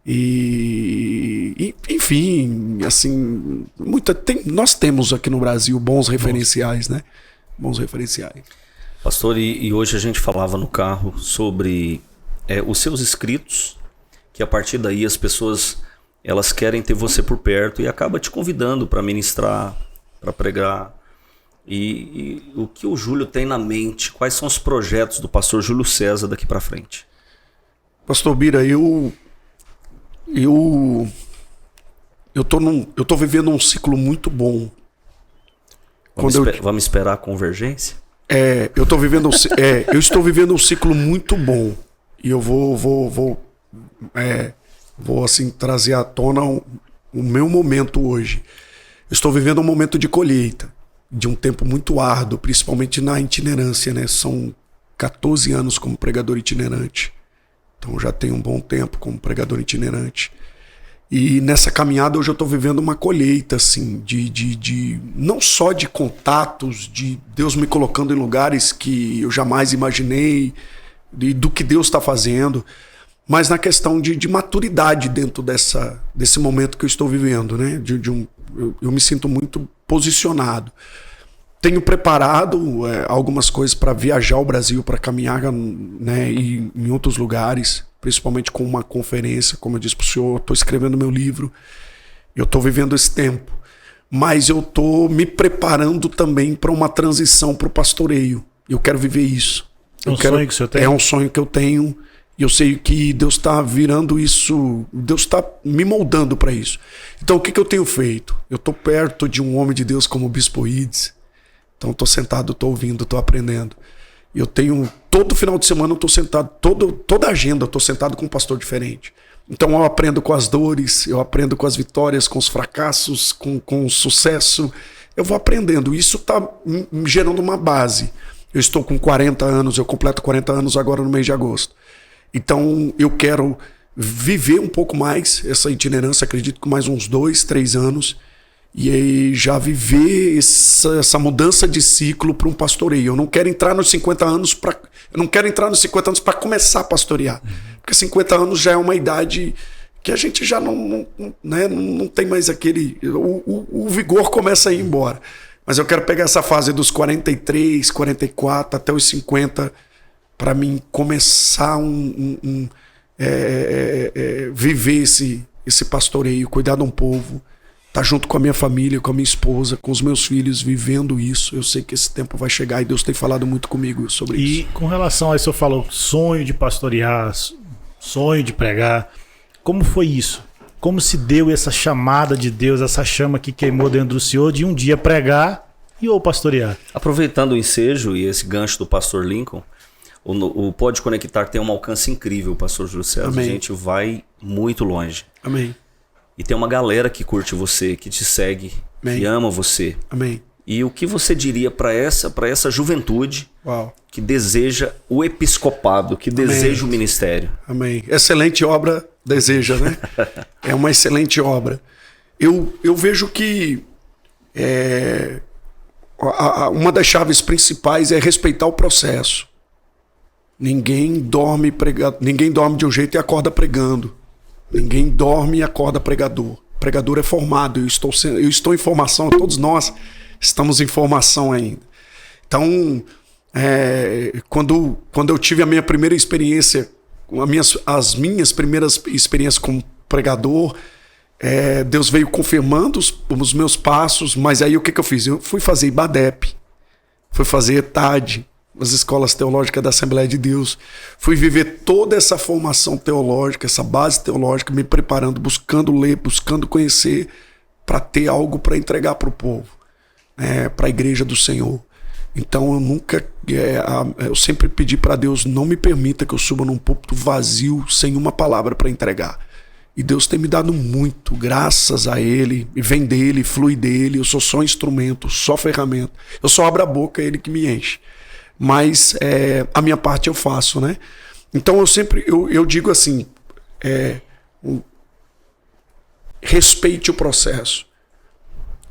E enfim, assim, nós temos aqui no Brasil bons referenciais, né? bons referenciais. Pastor, e hoje a gente falava no carro sobre os seus escritos, que a partir daí as pessoas elas querem ter você por perto e acaba te convidando para ministrar, para pregar. E o que o Júlio tem na mente? Quais são os projetos do pastor Júlio César daqui para frente? Pastor Bira, eu tô vivendo um ciclo muito bom. Vamos esperar a convergência? Eu estou vivendo um ciclo muito bom. E eu vou assim trazer à tona o meu momento hoje. Eu estou vivendo um momento de colheita, de um tempo muito árduo, principalmente na itinerância, né? São 14 anos como pregador itinerante. Então já tenho um bom tempo como pregador itinerante. E nessa caminhada hoje eu estou vivendo uma colheita, assim, de não só de contatos, de Deus me colocando em lugares que eu jamais imaginei, do que Deus está fazendo, mas na questão de maturidade dentro desse momento que eu estou vivendo, né? Eu me sinto muito posicionado. Tenho preparado algumas coisas para viajar ao Brasil, para caminhar, né, e em outros lugares, principalmente com uma conferência, como eu disse para o senhor, estou escrevendo meu livro, eu estou vivendo esse tempo, mas eu estou me preparando também para uma transição para o pastoreio. Eu quero viver isso. Sonho que o senhor tem? É um sonho que eu tenho, e eu sei que Deus está virando isso, Deus está me moldando para isso. Então o que eu tenho feito? Eu estou perto de um homem de Deus como o Bispo Ides. Então estou sentado, estou ouvindo, estou aprendendo. Eu tenho, todo final de semana eu estou sentado, toda agenda eu estou sentado com um pastor diferente. Então eu aprendo com as dores, eu aprendo com as vitórias, com os fracassos, com o sucesso. Eu vou aprendendo. Isso está me gerando uma base. Eu estou com 40 anos, eu completo 40 anos agora no mês de agosto. Então eu quero viver um pouco mais essa itinerância, acredito que mais uns 2, 3 anos. E aí já viver essa mudança de ciclo para um pastoreio. Eu não quero entrar nos 50 anos para começar a pastorear. Porque 50 anos já é uma idade que a gente já não tem mais aquele... O vigor começa a ir embora. Mas eu quero pegar essa fase dos 43, 44 até os 50 para mim começar viver esse pastoreio, cuidar de um povo. Tá junto com a minha família, com a minha esposa, com os meus filhos, vivendo isso. Eu sei que esse tempo vai chegar e Deus tem falado muito comigo sobre isso. E com relação a isso, o senhor falou sonho de pastorear, sonho de pregar. Como foi isso? Como se deu essa chamada de Deus, essa chama que queimou dentro do senhor de um dia pregar ou pastorear? Aproveitando o ensejo e esse gancho do pastor Lincoln, o Pode Conectar tem um alcance incrível, pastor Júlio César. Amém. A gente vai muito longe. Amém. E tem uma galera que curte você, que te segue, Amém. que ama você. Amém. E o que você diria para essa juventude Uau. que deseja o episcopado, que deseja o ministério? Amém. Excelente obra deseja, né? É uma excelente obra. Eu vejo que uma das chaves principais é respeitar o processo. Ninguém dorme de um jeito e acorda pregando. Ninguém dorme e acorda pregador. Pregador é formado. Eu estou em formação. Todos nós estamos em formação ainda. Então, quando eu tive a minha primeira experiência, as minhas primeiras experiências como pregador, Deus veio confirmando os meus passos. Mas aí o que eu fiz? Eu fui fazer IBADEP, fui fazer ETAD, as escolas teológicas da Assembleia de Deus. Fui viver toda essa formação teológica, essa base teológica, me preparando, buscando ler, buscando conhecer, para ter algo para entregar para o povo, para a igreja do Senhor. Então eu sempre pedi para Deus, não me permita que eu suba num púlpito vazio, sem uma palavra para entregar. E Deus tem me dado muito, graças a Ele, e vem dEle, flui dEle. Eu sou só instrumento, só ferramenta. Eu só abro a boca, é Ele que me enche. Mas a minha parte eu faço, né? Então eu digo assim, respeite o processo.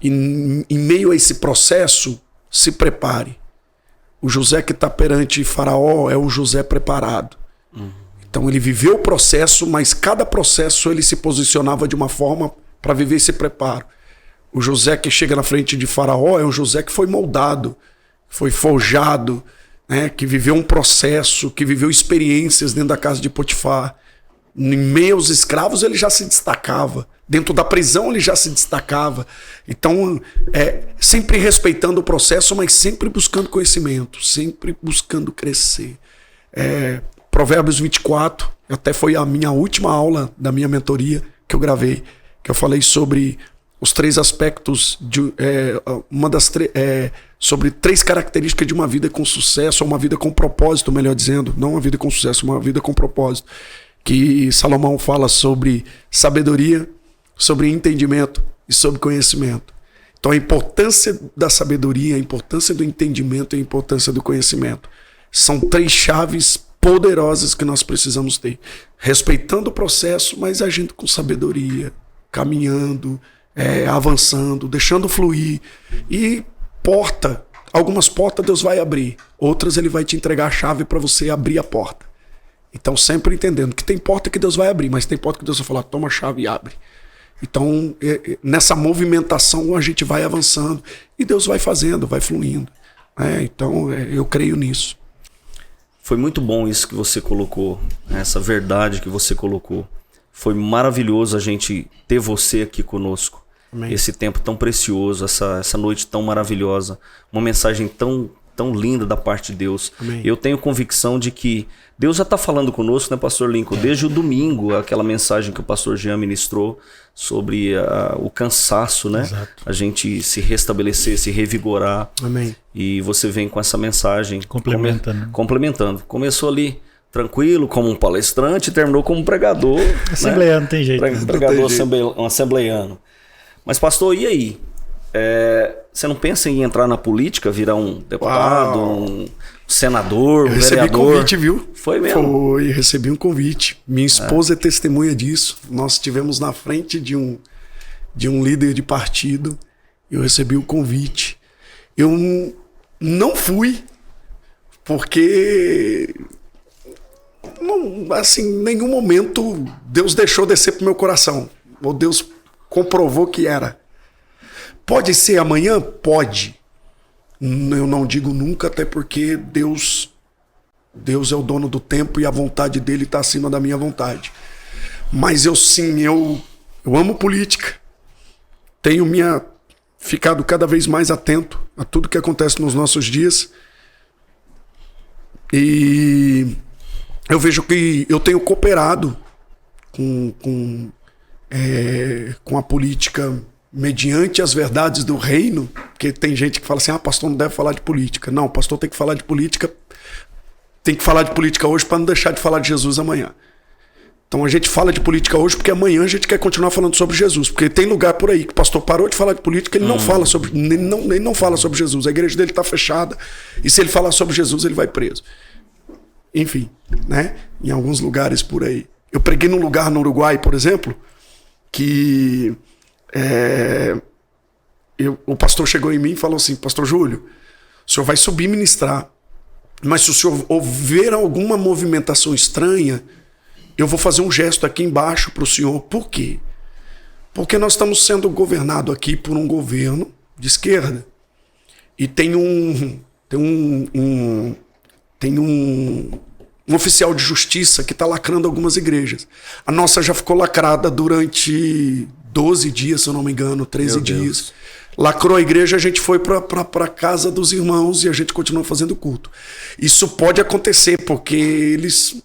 E em meio a esse processo, se prepare. O José que está perante Faraó é o José preparado. Então ele viveu o processo, mas cada processo ele se posicionava de uma forma para viver esse preparo. O José que chega na frente de Faraó é um José que foi moldado, foi forjado, né, que viveu um processo, que viveu experiências dentro da casa de Potifar. Em meio aos escravos ele já se destacava. Dentro da prisão ele já se destacava. Então, sempre respeitando o processo, mas sempre buscando conhecimento, sempre buscando crescer. Provérbios 24, até foi a minha última aula da minha mentoria que eu gravei, que eu falei sobre os 3 aspectos, sobre 3 características de uma vida com sucesso, ou uma vida com propósito, melhor dizendo, não uma vida com sucesso, uma vida com propósito. Que Salomão fala sobre sabedoria, sobre entendimento e sobre conhecimento. Então a importância da sabedoria, a importância do entendimento e a importância do conhecimento são 3 chaves poderosas que nós precisamos ter. Respeitando o processo, mas agindo com sabedoria, caminhando, avançando, deixando fluir. E algumas portas Deus vai abrir, outras ele vai te entregar a chave para você abrir a porta. Então sempre entendendo que tem porta que Deus vai abrir, mas tem porta que Deus vai falar, toma a chave e abre. Então nessa movimentação a gente vai avançando e Deus vai fazendo, vai fluindo. Então eu creio nisso. Foi muito bom isso que você colocou, essa verdade que você colocou. Foi maravilhoso a gente ter você aqui conosco. Amém. Esse tempo tão precioso, essa noite tão maravilhosa, uma mensagem tão linda da parte de Deus. Amém. Eu tenho convicção de que Deus já está falando conosco, né, pastor Lincoln? Desde o domingo, aquela mensagem que o pastor Jean ministrou sobre o cansaço, né? Exato. A gente se restabelecer, se revigorar. Amém. E você vem com essa mensagem complementando. Começou ali tranquilo, como um palestrante, e terminou como um pregador. Assembleiano, né? Tem jeito. Pregador assembleiano. Mas pastor, e aí? Você não pensa em entrar na política, virar um deputado, um senador, um vereador? Recebi convite, viu? Foi mesmo? Foi, recebi um convite. Minha esposa é testemunha disso. Nós estivemos na frente de um líder de partido. Eu recebi o convite. Eu não fui, porque em nenhum momento Deus deixou descer pro meu coração. Ou Deus comprovou que era. Pode ser amanhã? Pode. Eu não digo nunca, até porque Deus é o dono do tempo e a vontade dele está acima da minha vontade. Mas eu amo política. Tenho ficado cada vez mais atento a tudo que acontece nos nossos dias. E eu vejo que eu tenho cooperado com a política mediante as verdades do reino, porque tem gente que fala assim, pastor não deve falar de política. Não, pastor tem que falar de política hoje para não deixar de falar de Jesus amanhã. Então a gente fala de política hoje porque amanhã a gente quer continuar falando sobre Jesus, porque tem lugar por aí que o pastor parou de falar de política, ele não fala sobre, ele não fala sobre Jesus, a igreja dele está fechada, e se ele falar sobre Jesus ele vai preso. Enfim, né? Em alguns lugares por aí. Eu preguei num lugar no Uruguai, por exemplo, que o pastor chegou em mim e falou assim, pastor Júlio, o senhor vai subir ministrar, mas se o senhor houver alguma movimentação estranha, eu vou fazer um gesto aqui embaixo para o senhor. Por quê? Porque nós estamos sendo governados aqui por um governo de esquerda e tem um oficial de justiça que está lacrando algumas igrejas. A nossa já ficou lacrada durante 12 dias, se eu não me engano, 13 dias. Lacrou a igreja, a gente foi para a casa dos irmãos e a gente continuou fazendo culto. Isso pode acontecer, porque eles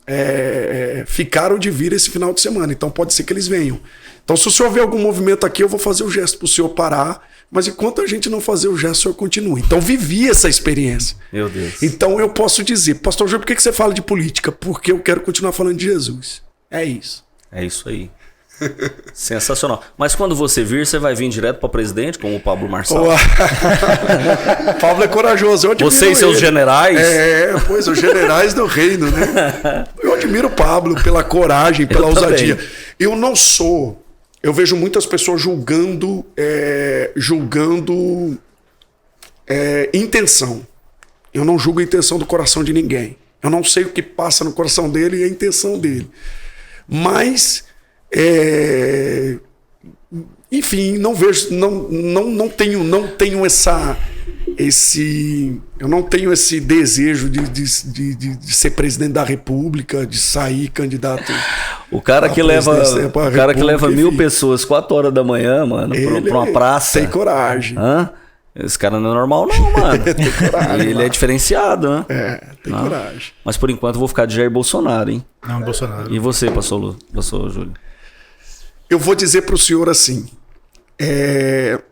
ficaram de vir esse final de semana, então pode ser que eles venham. Então se o senhor ver algum movimento aqui, eu vou fazer o gesto para o senhor parar, mas enquanto a gente não fazer o gesto, o senhor continua. Então vivi essa experiência. Meu Deus. Então eu posso dizer, pastor Júlio, por que você fala de política? Porque eu quero continuar falando de Jesus. É isso. É isso aí. Sensacional. Mas quando você vir, você vai vir direto para presidente, como o Pablo Marçal? O Pablo é corajoso. Você e seus generais? Pois, os generais do reino, né? Eu admiro o Pablo pela coragem, pela ousadia. Eu não sou... Eu vejo muitas pessoas julgando intenção. Eu não julgo a intenção do coração de ninguém. Eu não sei o que passa no coração dele e a intenção dele. Mas, enfim, não vejo, não tenho eu não tenho esse desejo de ser presidente da República, de sair candidato. O cara que leva 1.000 pessoas 4 horas da manhã, mano, pra uma praça. Tem coragem. Hã? Esse cara não é normal, não, mano. Tem coragem. Ele é diferenciado, né? Tem coragem. Mas por enquanto eu vou ficar de Jair Bolsonaro, hein? Não, Bolsonaro. E você, pastor Júlio? Eu vou dizer pro senhor assim,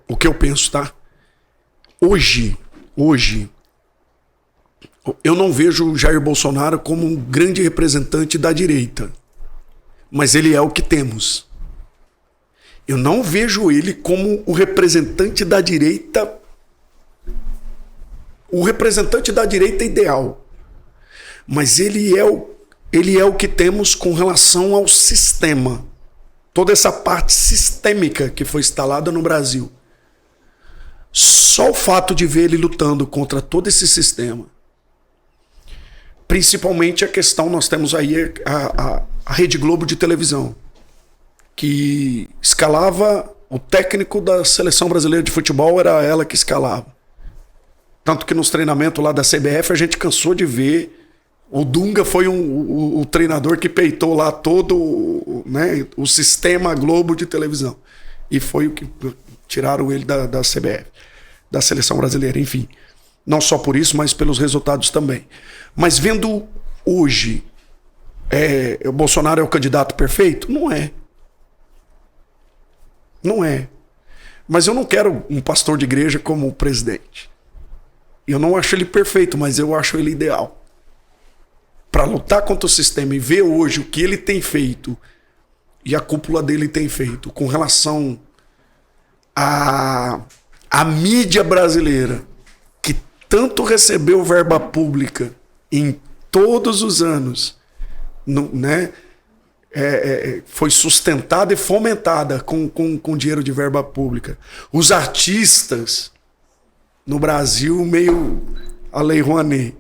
o que eu penso, tá? Hoje, eu não vejo o Jair Bolsonaro como um grande representante da direita, mas ele é o que temos. Eu não vejo ele como o representante da direita, ideal, mas ele é o que temos com relação ao sistema, toda essa parte sistêmica que foi instalada no Brasil. Só o fato de ver ele lutando contra todo esse sistema, principalmente a questão, nós temos aí a Rede Globo de televisão, que escalava o técnico da Seleção Brasileira de Futebol, era ela que escalava. Tanto que nos treinamentos lá da CBF a gente cansou de ver, o Dunga foi o treinador que peitou lá todo, né, o sistema Globo de televisão. E foi o que tiraram ele da CBF, da Seleção Brasileira, enfim. Não só por isso, mas pelos resultados também. Mas vendo hoje, o Bolsonaro é o candidato perfeito? Não é. Não é. Mas eu não quero um pastor de igreja como presidente. Eu não acho ele perfeito, mas eu acho ele ideal. Para lutar contra o sistema e ver hoje o que ele tem feito e a cúpula dele tem feito com relação à mídia brasileira, que tanto recebeu verba pública em todos os anos, né? Foi sustentada e fomentada com dinheiro de verba pública. Os artistas no Brasil, meio a Lei Rouanet.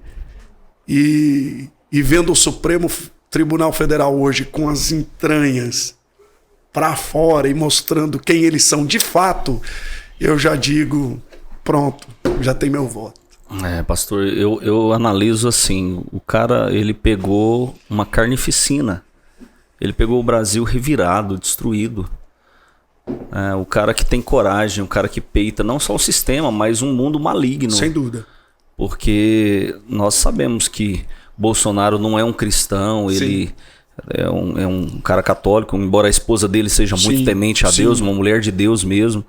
E vendo o Supremo Tribunal Federal hoje com as entranhas para fora e mostrando quem eles são de fato, eu já digo, pronto, já tem meu voto. Pastor, eu analiso assim, o cara, ele pegou uma carnificina. Ele pegou o Brasil revirado, destruído. O cara que tem coragem, o cara que peita não só o sistema, mas um mundo maligno. Sem dúvida. Porque nós sabemos que Bolsonaro não é um cristão, ele é um cara católico, embora a esposa dele seja muito temente a Deus, uma mulher de Deus mesmo.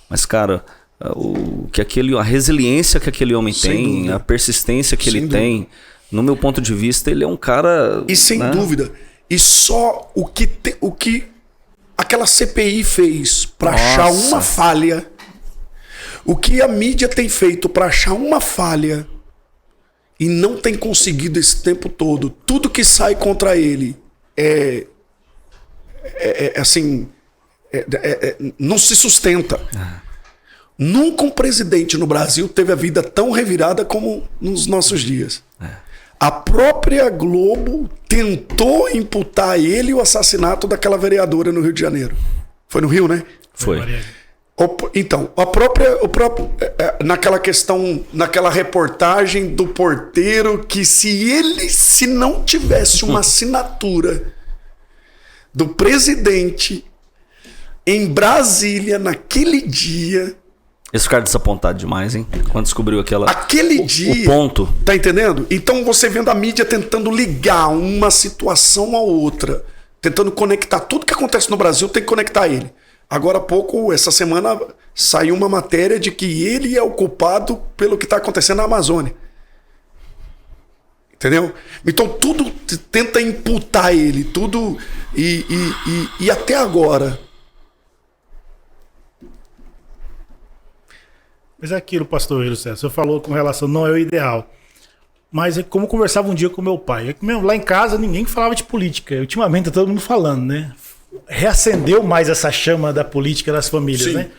Mas, cara, a resiliência que aquele homem tem, a persistência que ele tem, no meu ponto de vista, ele é um cara... E sem dúvida... E só o que aquela CPI fez para achar uma falha, o que a mídia tem feito para achar uma falha e não tem conseguido esse tempo todo, tudo que sai contra ele não se sustenta. Nunca um presidente no Brasil teve a vida tão revirada como nos nossos dias. A própria Globo tentou imputar a ele o assassinato daquela vereadora no Rio de Janeiro. Foi no Rio, né? Foi. Então, naquela questão, naquela reportagem do porteiro, que se não tivesse uma assinatura do presidente em Brasília naquele dia... Esse cara desapontado demais, hein? Quando descobriu aquele dia... O ponto. Tá entendendo? Então você vendo a mídia tentando ligar uma situação a outra, tentando conectar tudo que acontece no Brasil, tem que conectar ele. Agora há pouco, essa semana, saiu uma matéria de que ele é o culpado pelo que está acontecendo na Amazônia. Entendeu? Então tudo tenta imputar ele, tudo... E até agora... Mas é aquilo, pastor Júlio César, você falou com relação, não é o ideal. Mas é como eu conversava um dia com meu pai. Lá em casa ninguém falava de política. Ultimamente tá todo mundo falando, né? Reacendeu mais essa chama da política nas famílias, né?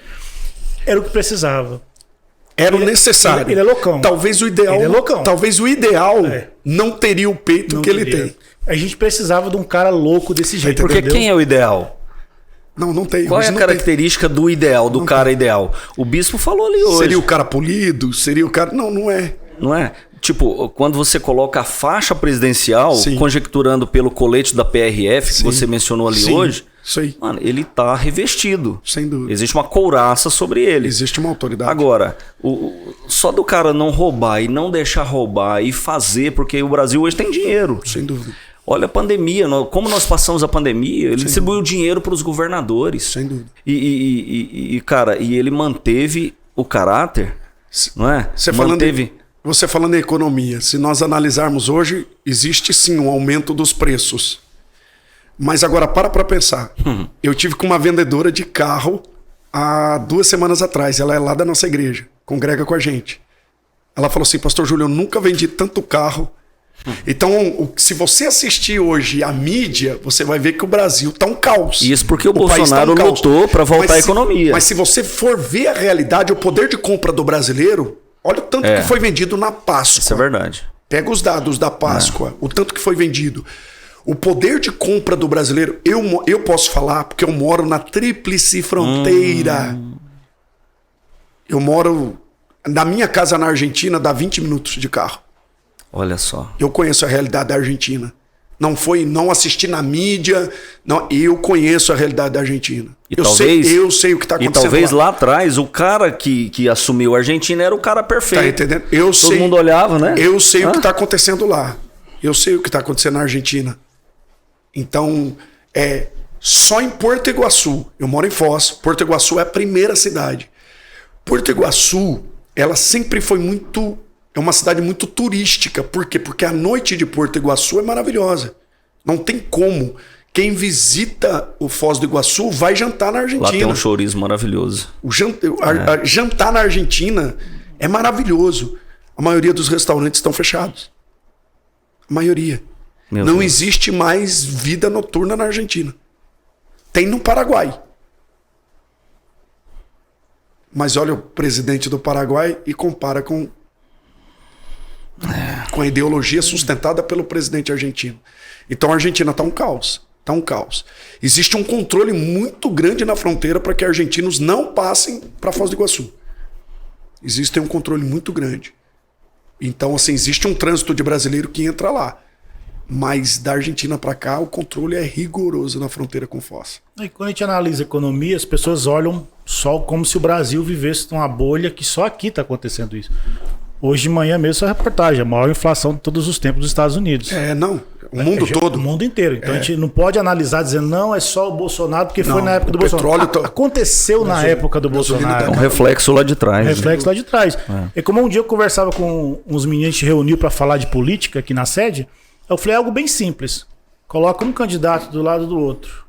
Era o que precisava. Era o necessário. Ele é loucão. Talvez o ideal, ele é loucão. Talvez o ideal não teria o peito que ele tem. A gente precisava de um cara louco desse jeito. Porque entendeu? quem é o ideal? Não tem. Qual é a característica do ideal, do cara ideal? O bispo falou ali hoje. Seria o cara polido? Seria o cara... Não é. Não é? Tipo, quando você coloca a faixa presidencial, Sim. conjecturando pelo colete da PRF, que você mencionou ali hoje, isso aí. mano, ele tá revestido. Sem dúvida. Existe uma couraça sobre ele. Existe uma autoridade. Agora, só do cara não roubar e não deixar roubar e fazer, porque o Brasil hoje tem dinheiro. Sem dúvida. Olha a pandemia, como nós passamos a pandemia, ele distribuiu dinheiro para os governadores. Sem dúvida. E, cara, ele manteve o caráter, não é? Você falando em economia, se nós analisarmos hoje, existe sim um aumento dos preços. Mas agora para pensar. Eu tive com uma vendedora de carro há 2 semanas atrás. Ela é lá da nossa igreja, congrega com a gente. Ela falou assim, pastor Júlio, eu nunca vendi tanto carro. Então, se você assistir hoje a mídia, você vai ver que o Brasil tá um caos. Isso porque o Bolsonaro lutou para voltar a economia. Mas se você for ver a realidade, o poder de compra do brasileiro, olha o tanto que foi vendido na Páscoa. Isso é verdade. Pega os dados da Páscoa, o tanto que foi vendido. O poder de compra do brasileiro, eu posso falar porque eu moro na Tríplice Fronteira. Eu moro... Na minha casa na Argentina dá 20 minutos de carro. Olha só. Eu conheço a realidade da Argentina. Não assisti na mídia. Não, eu conheço a realidade da Argentina. Eu sei o que está acontecendo. E talvez lá atrás o cara que assumiu a Argentina era o cara perfeito. Tá entendendo? Todo mundo olhava, né? Eu sei o que está acontecendo lá. Eu sei o que está acontecendo na Argentina. Então, só em Porto Iguaçu. Eu moro em Foz. Porto Iguaçu é a primeira cidade. Porto Iguaçu, ela sempre foi muito... É uma cidade muito turística. Por quê? Porque a noite de Porto Iguaçu é maravilhosa. Não tem como. Quem visita o Foz do Iguaçu vai jantar na Argentina. Lá tem um chouriço maravilhoso. Jantar na Argentina é maravilhoso. A maioria dos restaurantes estão fechados. A maioria. Não existe mais vida noturna na Argentina. Tem no Paraguai. Mas olha o presidente do Paraguai e compara com a ideologia sustentada pelo presidente argentino. Então a Argentina está um caos. Está um caos. Existe um controle muito grande na fronteira para que argentinos não passem para Foz do Iguaçu. Existe um controle muito grande. Então, assim, existe um trânsito de brasileiro que entra lá. Mas da Argentina para cá, o controle é rigoroso na fronteira com Foz. E quando a gente analisa a economia, as pessoas olham só como se o Brasil vivesse numa bolha que só aqui está acontecendo isso. Hoje de manhã mesmo essa reportagem, a maior inflação de todos os tempos dos Estados Unidos. O mundo todo. O mundo inteiro. Então a gente não pode analisar dizendo, não, é só o Bolsonaro, porque foi na época do Bolsonaro. Aconteceu na época do Bolsonaro. É um reflexo lá de trás. Lá de trás. É como um dia eu conversava com uns meninos, a gente reuniu para falar de política aqui na sede, eu falei algo bem simples. Coloca um candidato do lado do outro.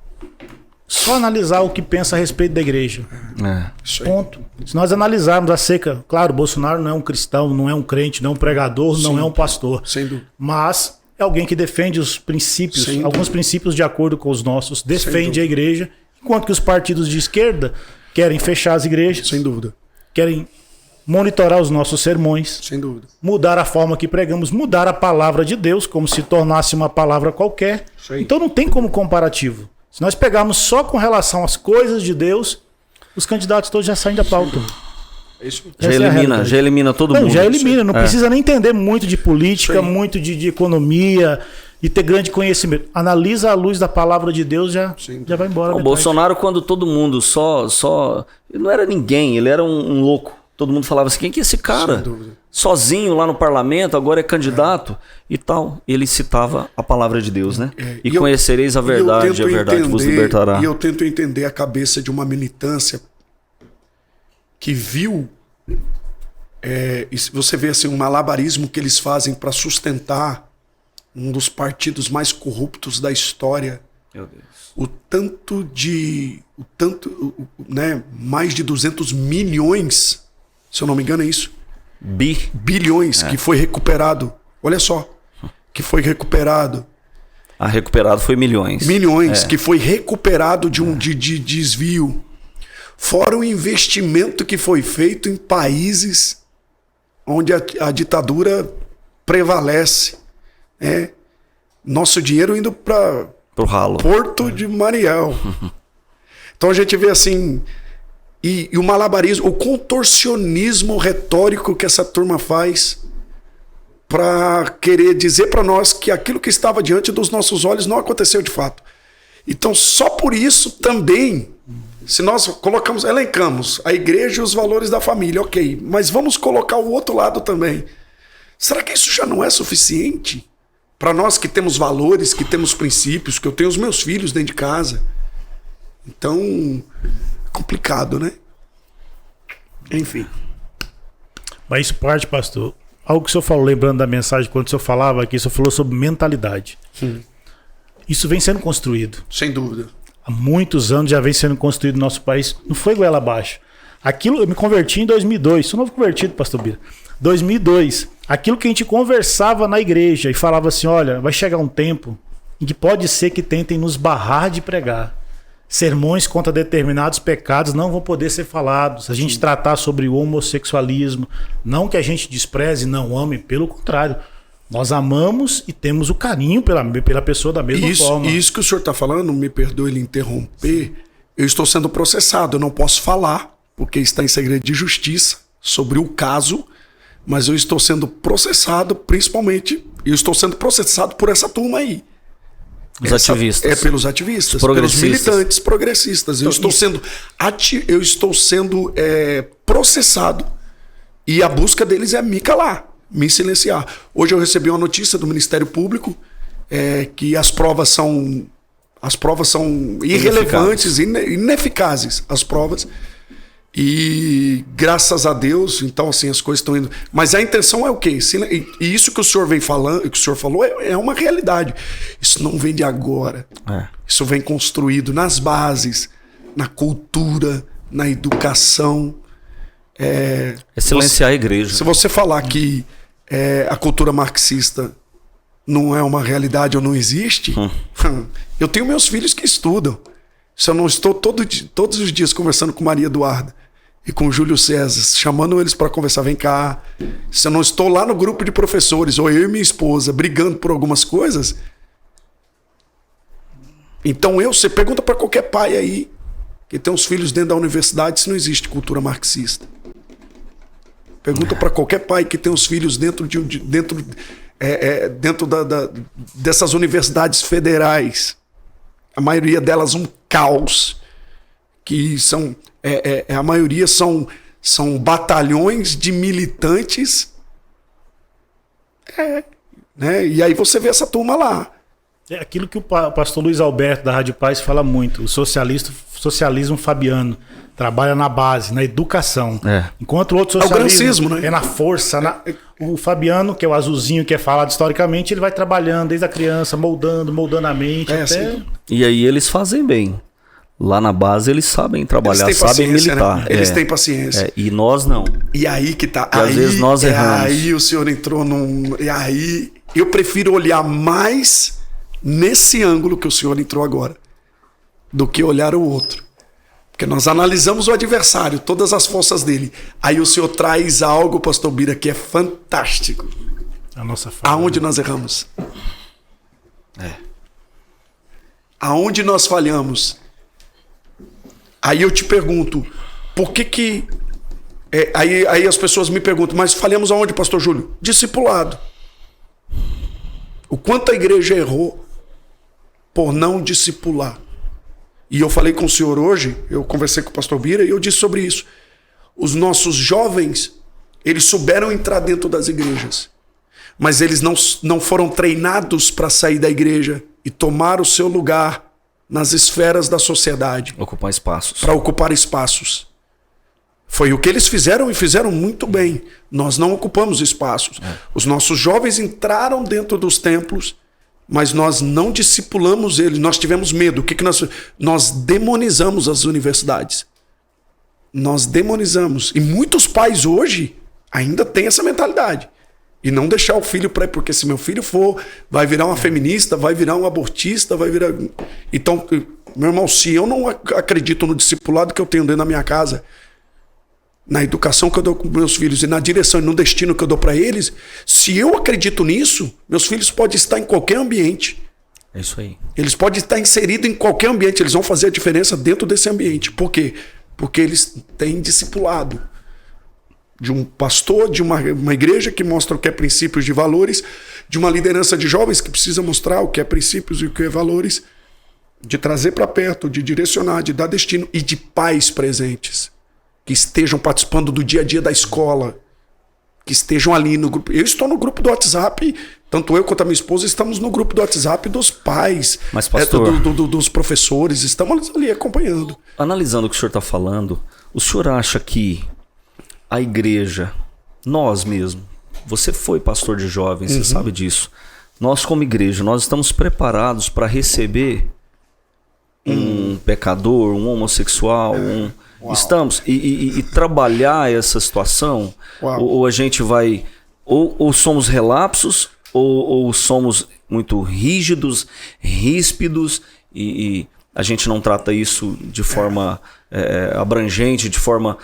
Só analisar o que pensa a respeito da igreja. Ponto. Se nós analisarmos a seca, claro, Bolsonaro não é um cristão, não é um crente, não é um pregador, não é um pastor. Sem dúvida. Mas é alguém que defende os princípios, alguns princípios de acordo com os nossos, defende a igreja, enquanto que os partidos de esquerda querem fechar as igrejas. Sem dúvida. Querem monitorar os nossos sermões. Sem dúvida. Mudar a forma que pregamos, mudar a palavra de Deus, como se tornasse uma palavra qualquer. Então não tem como comparativo. Se nós pegarmos só com relação às coisas de Deus, os candidatos todos já saem da pauta. Já elimina todo mundo. Já elimina, não precisa nem entender muito de política, muito de economia e ter grande conhecimento. Analisa a luz da palavra de Deus, já vai embora. O Bolsonaro, quando todo mundo ele não era ninguém, ele era um louco. Todo mundo falava assim, quem que é esse cara? Sozinho lá no parlamento, agora é candidato e tal. Ele citava a palavra de Deus, né? E conhecereis a verdade, e a verdade vos libertará. E eu tento entender a cabeça de uma militância que viu, você vê assim, um malabarismo que eles fazem para sustentar um dos partidos mais corruptos da história. Meu Deus. Mais de 200 milhões, se eu não me engano é isso. Bilhões que foi recuperado. Olha só, que foi recuperado. Recuperado foi milhões. Milhões, que foi recuperado de desvio. Fora o investimento que foi feito em países onde a ditadura prevalece. Nosso dinheiro indo para o ralo. Porto de Mariel. Então a gente vê assim, e o malabarismo, o contorcionismo retórico que essa turma faz para querer dizer para nós que aquilo que estava diante dos nossos olhos não aconteceu de fato. Então só por isso também, se nós elencamos a igreja e os valores da família, ok, mas vamos colocar o outro lado também. Será que isso já não é suficiente? Para nós que temos valores, que temos princípios, que eu tenho os meus filhos dentro de casa. Então, complicado, né? Enfim. Mas isso parte, pastor. Algo que o senhor falou, lembrando da mensagem, quando o senhor falava aqui, o senhor falou sobre mentalidade. Isso vem sendo construído. Sem dúvida. Há muitos anos já vem sendo construído no nosso país. Não foi goela abaixo. Aquilo, eu me converti em 2002. Sou novo convertido, pastor Bira. 2002. Aquilo que a gente conversava na igreja e falava assim, olha, vai chegar um tempo em que pode ser que tentem nos barrar de pregar. Sermões contra determinados pecados não vão poder ser falados. A gente tratar sobre o homossexualismo, não que a gente despreze, não ame, pelo contrário. Nós amamos e temos o carinho pela pessoa da mesma forma. Isso que o senhor está falando, me perdoe ele interromper, eu estou sendo processado, eu não posso falar, porque está em segredo de justiça sobre o caso, mas eu estou sendo processado, principalmente, eu estou sendo processado por essa turma aí. Ativistas. É pelos ativistas, pelos militantes progressistas. Eu estou sendo processado e a busca deles é me calar, me silenciar. Hoje eu recebi uma notícia do Ministério Público que as provas são irrelevantes, ineficazes as provas. E graças a Deus, então assim, as coisas estão indo. Mas a intenção é o quê? E isso que o senhor vem falando, que o senhor falou, é uma realidade. Isso não vem de agora. Isso vem construído nas bases, na cultura, na educação. Silenciar a igreja. Se você falar que a cultura marxista não é uma realidade ou não existe, eu tenho meus filhos que estudam. Se eu não estou todos os dias conversando com Maria Eduarda e com Júlio César, chamando eles para conversar, vem cá. Se eu não estou lá no grupo de professores, ou eu e minha esposa, brigando por algumas coisas. Então você pergunta para qualquer pai aí, que tem uns filhos dentro da universidade, se não existe cultura marxista. Pergunta para qualquer pai que tem uns filhos dentro dessas universidades federais. A maioria delas um caos, que são a maioria são batalhões de militantes, né? E aí você vê essa turma lá. É aquilo que o pastor Luiz Alberto da Rádio Paz fala muito, o socialismo fabiano trabalha na base, na educação, enquanto o outro socialismo né? É na força, o Fabiano, que é o azulzinho que é falado historicamente, ele vai trabalhando desde a criança, moldando a mente até... Assim. E aí eles fazem bem. Lá na base eles sabem trabalhar, sabem militar. Né? Eles têm paciência. E nós não. E aí que tá. Às vezes nós erramos. Aí o senhor entrou num... E aí eu prefiro olhar mais nesse ângulo que o senhor entrou agora do que olhar o outro. Porque nós analisamos o adversário, todas as forças dele. Aí o senhor traz algo, pastor Bira, que é fantástico. A nossa falha. Aonde nós erramos? Aonde nós falhamos? Aí eu te pergunto, por que aí as pessoas me perguntam, mas falhamos aonde, pastor Júlio? Discipulado. O quanto a igreja errou por não discipular. E eu falei com o senhor hoje, eu conversei com o pastor Bira e eu disse sobre isso. Os nossos jovens, eles souberam entrar dentro das igrejas, mas eles não foram treinados para sair da igreja e tomar o seu lugar nas esferas da sociedade. Ocupar espaços. Para ocupar espaços. Foi o que eles fizeram e fizeram muito bem. Nós não ocupamos espaços. Os nossos jovens entraram dentro dos templos, mas nós não discipulamos eles, nós tivemos medo. O que nós demonizamos as universidades. Nós demonizamos. E muitos pais hoje ainda têm essa mentalidade. E não deixar o filho para ir, porque se meu filho for, vai virar uma feminista, vai virar um abortista, vai virar... Então, meu irmão, se eu não acredito no discipulado que eu tenho dentro da minha casa, na educação que eu dou com meus filhos e na direção e no destino que eu dou para eles, se eu acredito nisso, meus filhos podem estar em qualquer ambiente. É isso aí. Eles podem estar inseridos em qualquer ambiente, eles vão fazer a diferença dentro desse ambiente. Por quê? Porque eles têm discipulado de um pastor, de uma igreja que mostra o que é princípios de valores, de uma liderança de jovens que precisa mostrar o que é princípios e o que é valores, de trazer para perto, de direcionar, de dar destino, e de pais presentes, que estejam participando do dia a dia da escola, que estejam ali no grupo. Eu estou no grupo do WhatsApp, tanto eu quanto a minha esposa estamos no grupo do WhatsApp dos pais, mas, pastor, dos professores, estamos ali acompanhando. Analisando o que o senhor está falando, o senhor acha que a igreja, nós mesmo, você foi pastor de jovens, você sabe disso, nós como igreja, nós estamos preparados para receber um pecador, um homossexual, estamos, e trabalhar essa situação, ou a gente vai, ou somos relapsos, ou somos muito rígidos, ríspidos, e a gente não trata isso de forma abrangente, de forma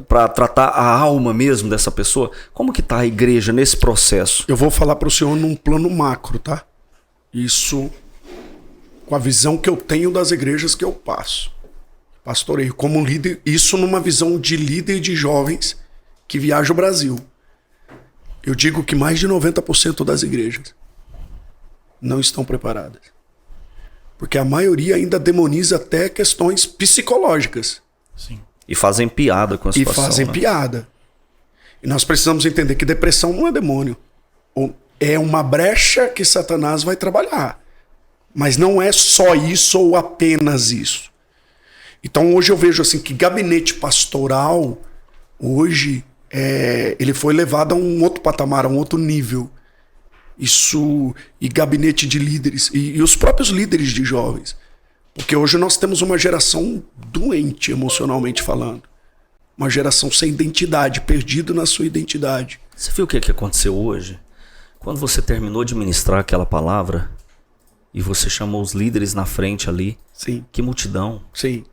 para tratar a alma mesmo dessa pessoa. Como que está a igreja nesse processo? Eu vou falar para o senhor num plano macro, tá? Isso com a visão que eu tenho das igrejas que eu pastoreio como líder, isso numa visão de líder de jovens que viaja o Brasil. Eu digo que mais de 90% das igrejas não estão preparadas. Porque a maioria ainda demoniza até questões psicológicas. Sim. E fazem piada com a situação. E fazem piada. E nós precisamos entender que depressão não é demônio. É uma brecha que Satanás vai trabalhar. Mas não é só isso ou apenas isso. Então hoje eu vejo assim que gabinete pastoral, hoje, ele foi levado a um outro patamar, a um outro nível. Isso, e gabinete de líderes, e os próprios líderes de jovens. Porque hoje nós temos uma geração doente, emocionalmente falando. Uma geração sem identidade, perdido na sua identidade. Você viu o que aconteceu hoje? Quando você terminou de ministrar aquela palavra, e você chamou os líderes na frente ali. Sim. Que multidão. Sim.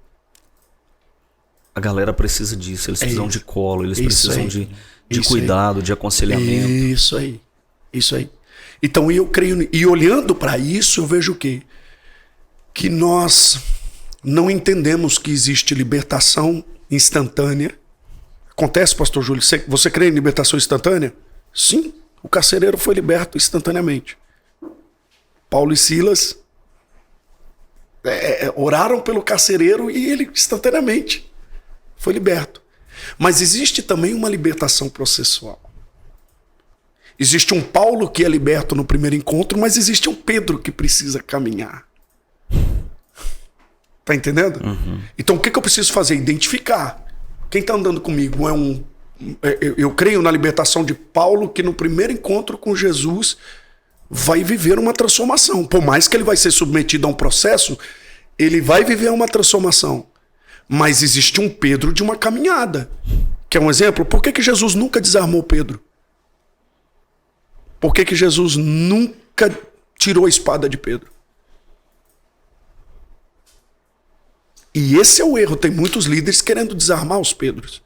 A galera precisa disso, eles precisam de colo, eles precisam de cuidado, de aconselhamento. Isso aí. Isso aí. Então eu creio, e olhando para isso, eu vejo o quê? Que nós não entendemos que existe libertação instantânea. Acontece, pastor Júlio, você crê em libertação instantânea? Sim, o carcereiro foi liberto instantaneamente. Paulo e Silas oraram pelo carcereiro e ele instantaneamente foi liberto. Mas existe também uma libertação processual. Existe um Paulo que é liberto no primeiro encontro, mas existe um Pedro que precisa caminhar. Tá entendendo? Uhum. Então o que eu preciso fazer? Identificar. Quem está andando comigo eu creio na libertação de Paulo, que no primeiro encontro com Jesus vai viver uma transformação. Por mais que ele vai ser submetido a um processo, ele vai viver uma transformação. Mas existe um Pedro de uma caminhada. Quer um exemplo? Por que Jesus nunca desarmou Pedro? Por que Jesus nunca tirou a espada de Pedro? E esse é o erro. Tem muitos líderes querendo desarmar os Pedros.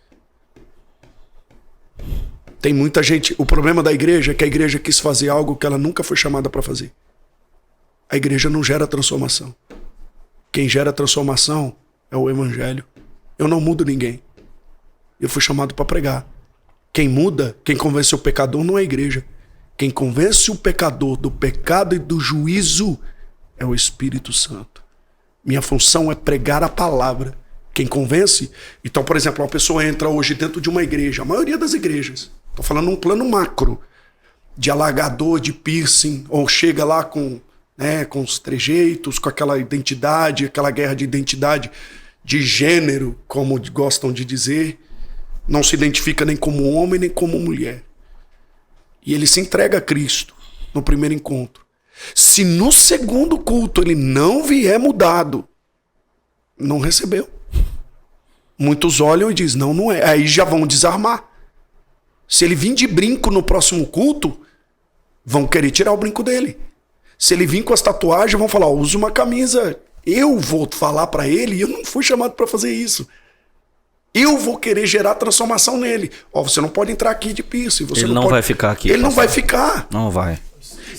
Tem muita gente... O problema da igreja é que a igreja quis fazer algo que ela nunca foi chamada para fazer. A igreja não gera transformação. Quem gera transformação é o evangelho. Eu não mudo ninguém. Eu fui chamado para pregar. Quem muda, quem convence o pecador não é a igreja. Quem convence o pecador do pecado e do juízo é o Espírito Santo. Minha função é pregar a palavra. Quem convence... Então, por exemplo, uma pessoa entra hoje dentro de uma igreja, a maioria das igrejas, estou falando num plano macro, de alagador, de piercing, ou chega lá com os trejeitos, com aquela identidade, aquela guerra de identidade de gênero, como gostam de dizer, não se identifica nem como homem nem como mulher. E ele se entrega a Cristo no primeiro encontro. Se no segundo culto ele não vier mudado, não recebeu. Muitos olham e dizem, não é. Aí já vão desarmar. Se ele vir de brinco no próximo culto, vão querer tirar o brinco dele. Se ele vir com as tatuagens, vão falar, usa uma camisa. Eu vou falar para ele, e eu não fui chamado para fazer isso. Eu vou querer gerar transformação nele. Você não pode entrar aqui de piercing. Ele não vai ficar aqui. Ele não vai ficar. Não vai.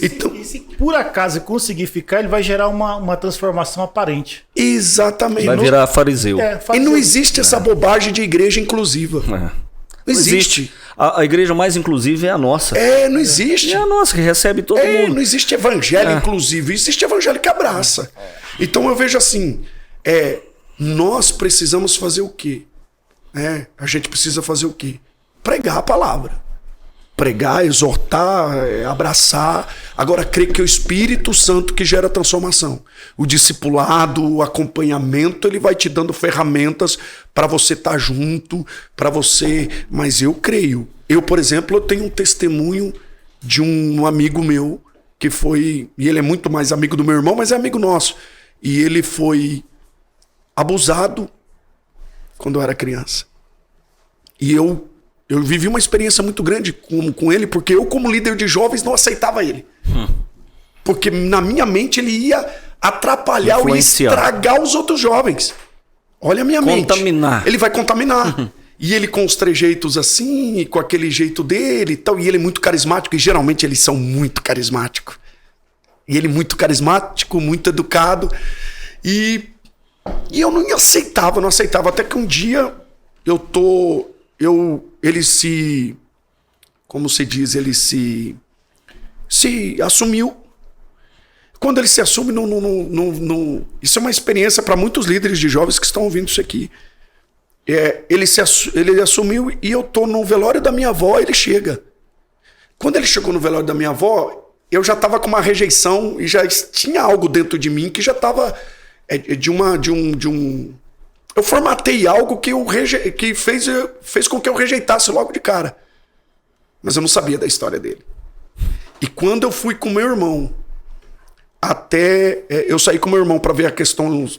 Então, E se por acaso conseguir ficar, ele vai gerar uma transformação aparente. exatamente. Vai virar fariseu. E não existe essa bobagem de igreja inclusiva. É. Não existe. A igreja mais inclusiva é a nossa. Não existe. É a nossa, que recebe todo mundo. Não existe evangelho inclusivo, existe evangelho que abraça. Então eu vejo assim, nós precisamos fazer o quê? A gente precisa fazer o quê? Pregar a palavra. Pregar, exortar, abraçar. Agora, crer que é o Espírito Santo que gera transformação. O discipulado, o acompanhamento, ele vai te dando ferramentas para você estar junto, para você... Mas eu creio. Eu, por exemplo, eu tenho um testemunho de um amigo meu que foi... E ele é muito mais amigo do meu irmão, mas é amigo nosso. E ele foi abusado quando eu era criança. E eu vivi uma experiência muito grande com ele, porque eu, como líder de jovens, não aceitava ele. Porque na minha mente ele ia atrapalhar ou estragar os outros jovens. Olha a minha mente. Contaminar. Ele vai contaminar. E ele com os trejeitos assim, e com aquele jeito dele e tal. E ele é muito carismático, e geralmente eles são muito carismáticos. E ele muito carismático, muito educado. E eu não aceitava. Até que um dia ele se... Como se diz? Ele se assumiu. Quando ele se assume, isso é uma experiência para muitos líderes de jovens que estão ouvindo isso aqui. Ele assumiu e eu tô no velório da minha avó, ele chega. Quando ele chegou no velório da minha avó, eu já estava com uma rejeição e já tinha algo dentro de mim que já estava eu formatei algo que fez com que eu rejeitasse logo de cara. Mas eu não sabia da história dele. E quando eu fui com meu irmão, eu saí com meu irmão para ver a questão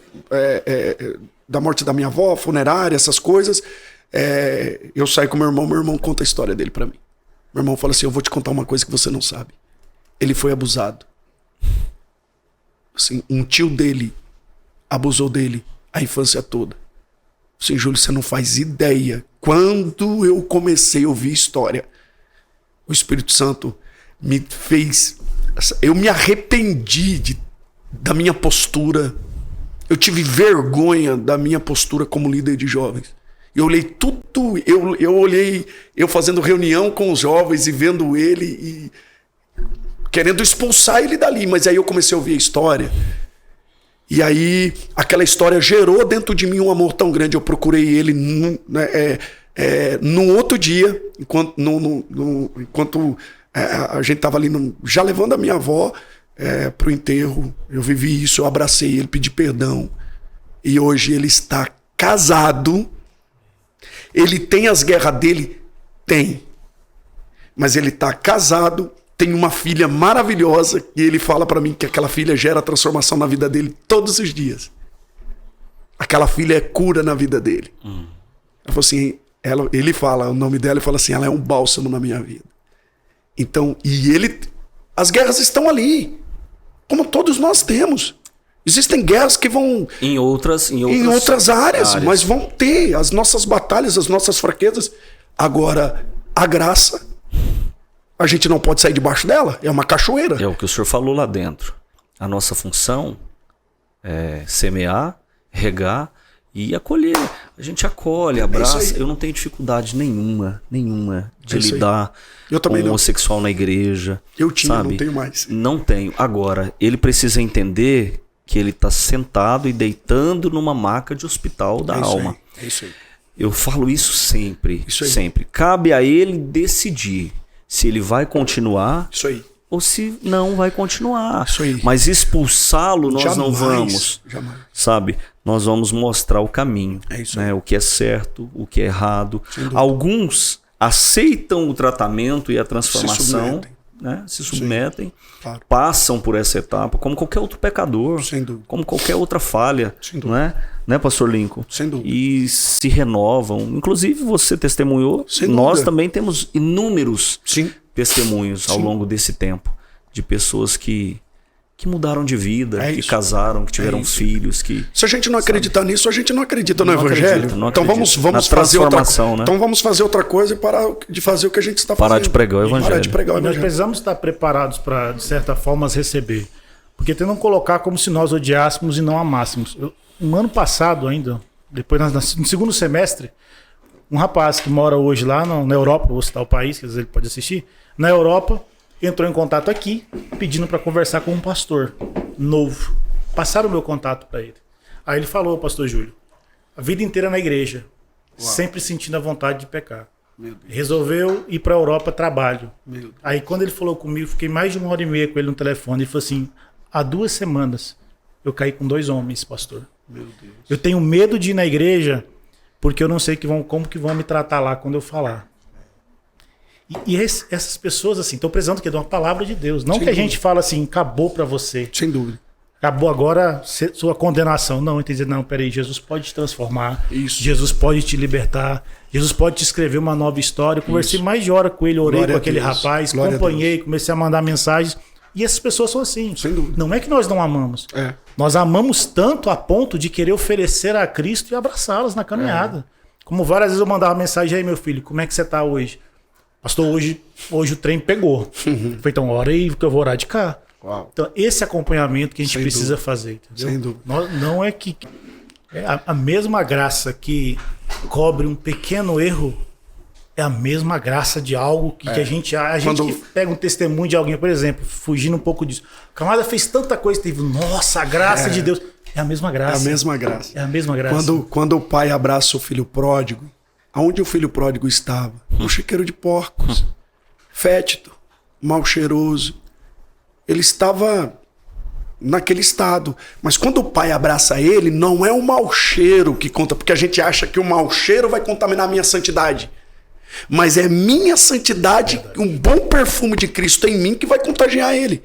da morte da minha avó, funerária, essas coisas. Eu saí com meu irmão conta a história dele para mim. Meu irmão fala assim, eu vou te contar uma coisa que você não sabe. Ele foi abusado. Assim, um tio dele abusou dele a infância toda. Sim, Júlio, você não faz ideia. Quando eu comecei a ouvir história, o Espírito Santo me fez... Eu me arrependi da minha postura. Eu tive vergonha da minha postura como líder de jovens. Eu olhei tudo, eu fazendo reunião com os jovens e vendo ele e querendo expulsar ele dali. Mas aí eu comecei a ouvir a história. E aí aquela história gerou dentro de mim um amor tão grande. Eu procurei ele no outro dia, enquanto a gente estava ali já levando a minha avó para o enterro. Eu vivi isso, eu abracei ele, pedi perdão. E hoje ele está casado. Ele tem as guerras dele? Tem. Mas ele está casado, tem uma filha maravilhosa e ele fala para mim que aquela filha gera transformação na vida dele todos os dias. Aquela filha é cura na vida dele. Ela falou assim, ele fala, o nome dela, ele fala assim, ela é um bálsamo na minha vida. Então, as guerras estão ali, como todos nós temos. Existem guerras que vão... Em outras áreas, mas vão ter as nossas batalhas, as nossas fraquezas. Agora, a graça, a gente não pode sair debaixo dela, é uma cachoeira. É o que o senhor falou lá dentro. A nossa função é semear, regar e acolher. A gente acolhe, abraça. Eu não tenho dificuldade nenhuma de lidar com o homossexual na igreja. Eu tinha, sabe? Não tenho mais. Não tenho. Agora, ele precisa entender que ele está sentado e deitando numa maca de hospital da alma. É isso aí. Eu falo isso sempre. Sempre. Cabe a ele decidir se ele vai continuar ou se não vai continuar. Mas expulsá-lo nós não vamos. Jamais. Sabe? Nós vamos mostrar o caminho. Né? O que é certo, o que é errado. Alguns aceitam o tratamento e a transformação. Se submetem, claro. Passam por essa etapa, como qualquer outro pecador, como qualquer outra falha, não é? Né, Pastor Lincoln? Sem dúvida. E se renovam. Inclusive, você testemunhou, nós também temos inúmeros testemunhos ao longo desse tempo, de pessoas que que mudaram de vida, É que isso. casaram, que tiveram É isso. filhos, que... Se a gente não acreditar nisso, a gente não acredita no Não Evangelho. acredito, não então acredito. vamos Na fazer outra transformação, coisa. né? Então vamos fazer outra coisa e parar de fazer o que a gente está fazendo. Parar de pregar o Evangelho. Parar de pregar o Nós Evangelho. precisamos estar preparados para, de certa forma, as receber. Porque tentam colocar como se nós odiássemos e não amássemos. Um ano passado ainda, depois no segundo semestre, um rapaz que mora hoje lá na Europa, vou citar o país, que às vezes ele pode assistir, na Europa, entrou em contato aqui, pedindo para conversar com um pastor novo. Passaram o meu contato para ele. Aí ele falou, pastor Júlio, a vida inteira na igreja, sempre sentindo a vontade de pecar. Meu Deus. Resolveu ir para a Europa, trabalho. Meu Deus. Aí quando ele falou comigo, fiquei mais de 1h30 com ele no telefone, ele falou assim, há 2 semanas eu caí com 2 homens, pastor. Meu Deus. Eu tenho medo de ir na igreja porque eu não sei como que vão me tratar lá quando eu falar. E essas pessoas assim estão precisando de uma palavra de Deus. Não Sem que a dúvida. gente fala assim, acabou para você. Sem dúvida. Acabou agora sua condenação. Não, entendeu? Não, peraí, Jesus pode te transformar. Isso. Jesus pode te libertar. Jesus pode te escrever uma nova história. Eu conversei mais de hora com ele, orei Glória com a aquele Deus. rapaz, Glória a acompanhei, comecei a mandar mensagens. E essas pessoas são assim. Sem dúvida. Não é que nós não amamos. É. Nós amamos tanto a ponto de querer oferecer a Cristo e abraçá-las na caminhada. Como várias vezes eu mandava mensagem aí, meu filho, como é que você tá hoje? Pastor, hoje o trem pegou. Foi então, hora aí que eu vou orar de cá. Uau. Então, esse acompanhamento que a gente Sem precisa dúvida. fazer, entendeu? Sem dúvida. Não é que a mesma graça que cobre um pequeno erro é a mesma graça de algo que a gente Quando- que pega um testemunho de alguém, por exemplo, fugindo um pouco disso. O camarada fez tanta coisa, teve, nossa, a graça de Deus. É a mesma É a graça. mesma graça. É a mesma graça. Quando o pai abraça o filho pródigo, aonde o filho pródigo estava? No chiqueiro de porcos, fétido, mal cheiroso. Ele estava naquele estado. Mas quando o pai abraça ele, não é o mau cheiro que conta, porque a gente acha que o mau cheiro vai contaminar a minha santidade. Mas é minha santidade, um bom perfume de Cristo em mim que vai contagiar ele.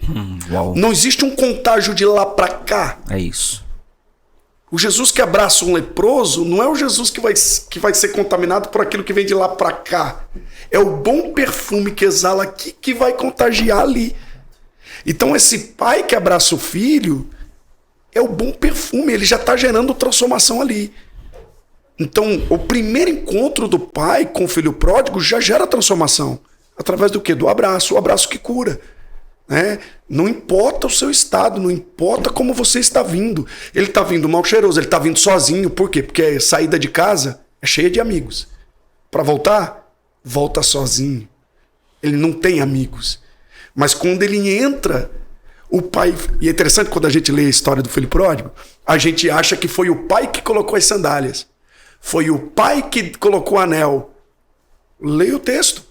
Uau. Não existe um contágio de lá para cá. É isso. O Jesus que abraça um leproso não é o Jesus que vai ser contaminado por aquilo que vem de lá para cá. É o bom perfume que exala aqui que vai contagiar ali. Então esse pai que abraça o filho é o bom perfume, ele já está gerando transformação ali. Então o primeiro encontro do pai com o filho pródigo já gera transformação. Através do quê? Do abraço, o abraço que cura. Né? Não importa o seu estado, não importa como você está vindo. Ele está vindo mal cheiroso, ele está vindo sozinho. Por quê? Porque a saída de casa é cheia de amigos. Para voltar, volta sozinho. Ele não tem amigos. Mas quando ele entra, o pai... E é interessante quando a gente lê a história do filho pródigo, a gente acha que foi o pai que colocou as sandálias. Foi o pai que colocou o anel. Leia o texto.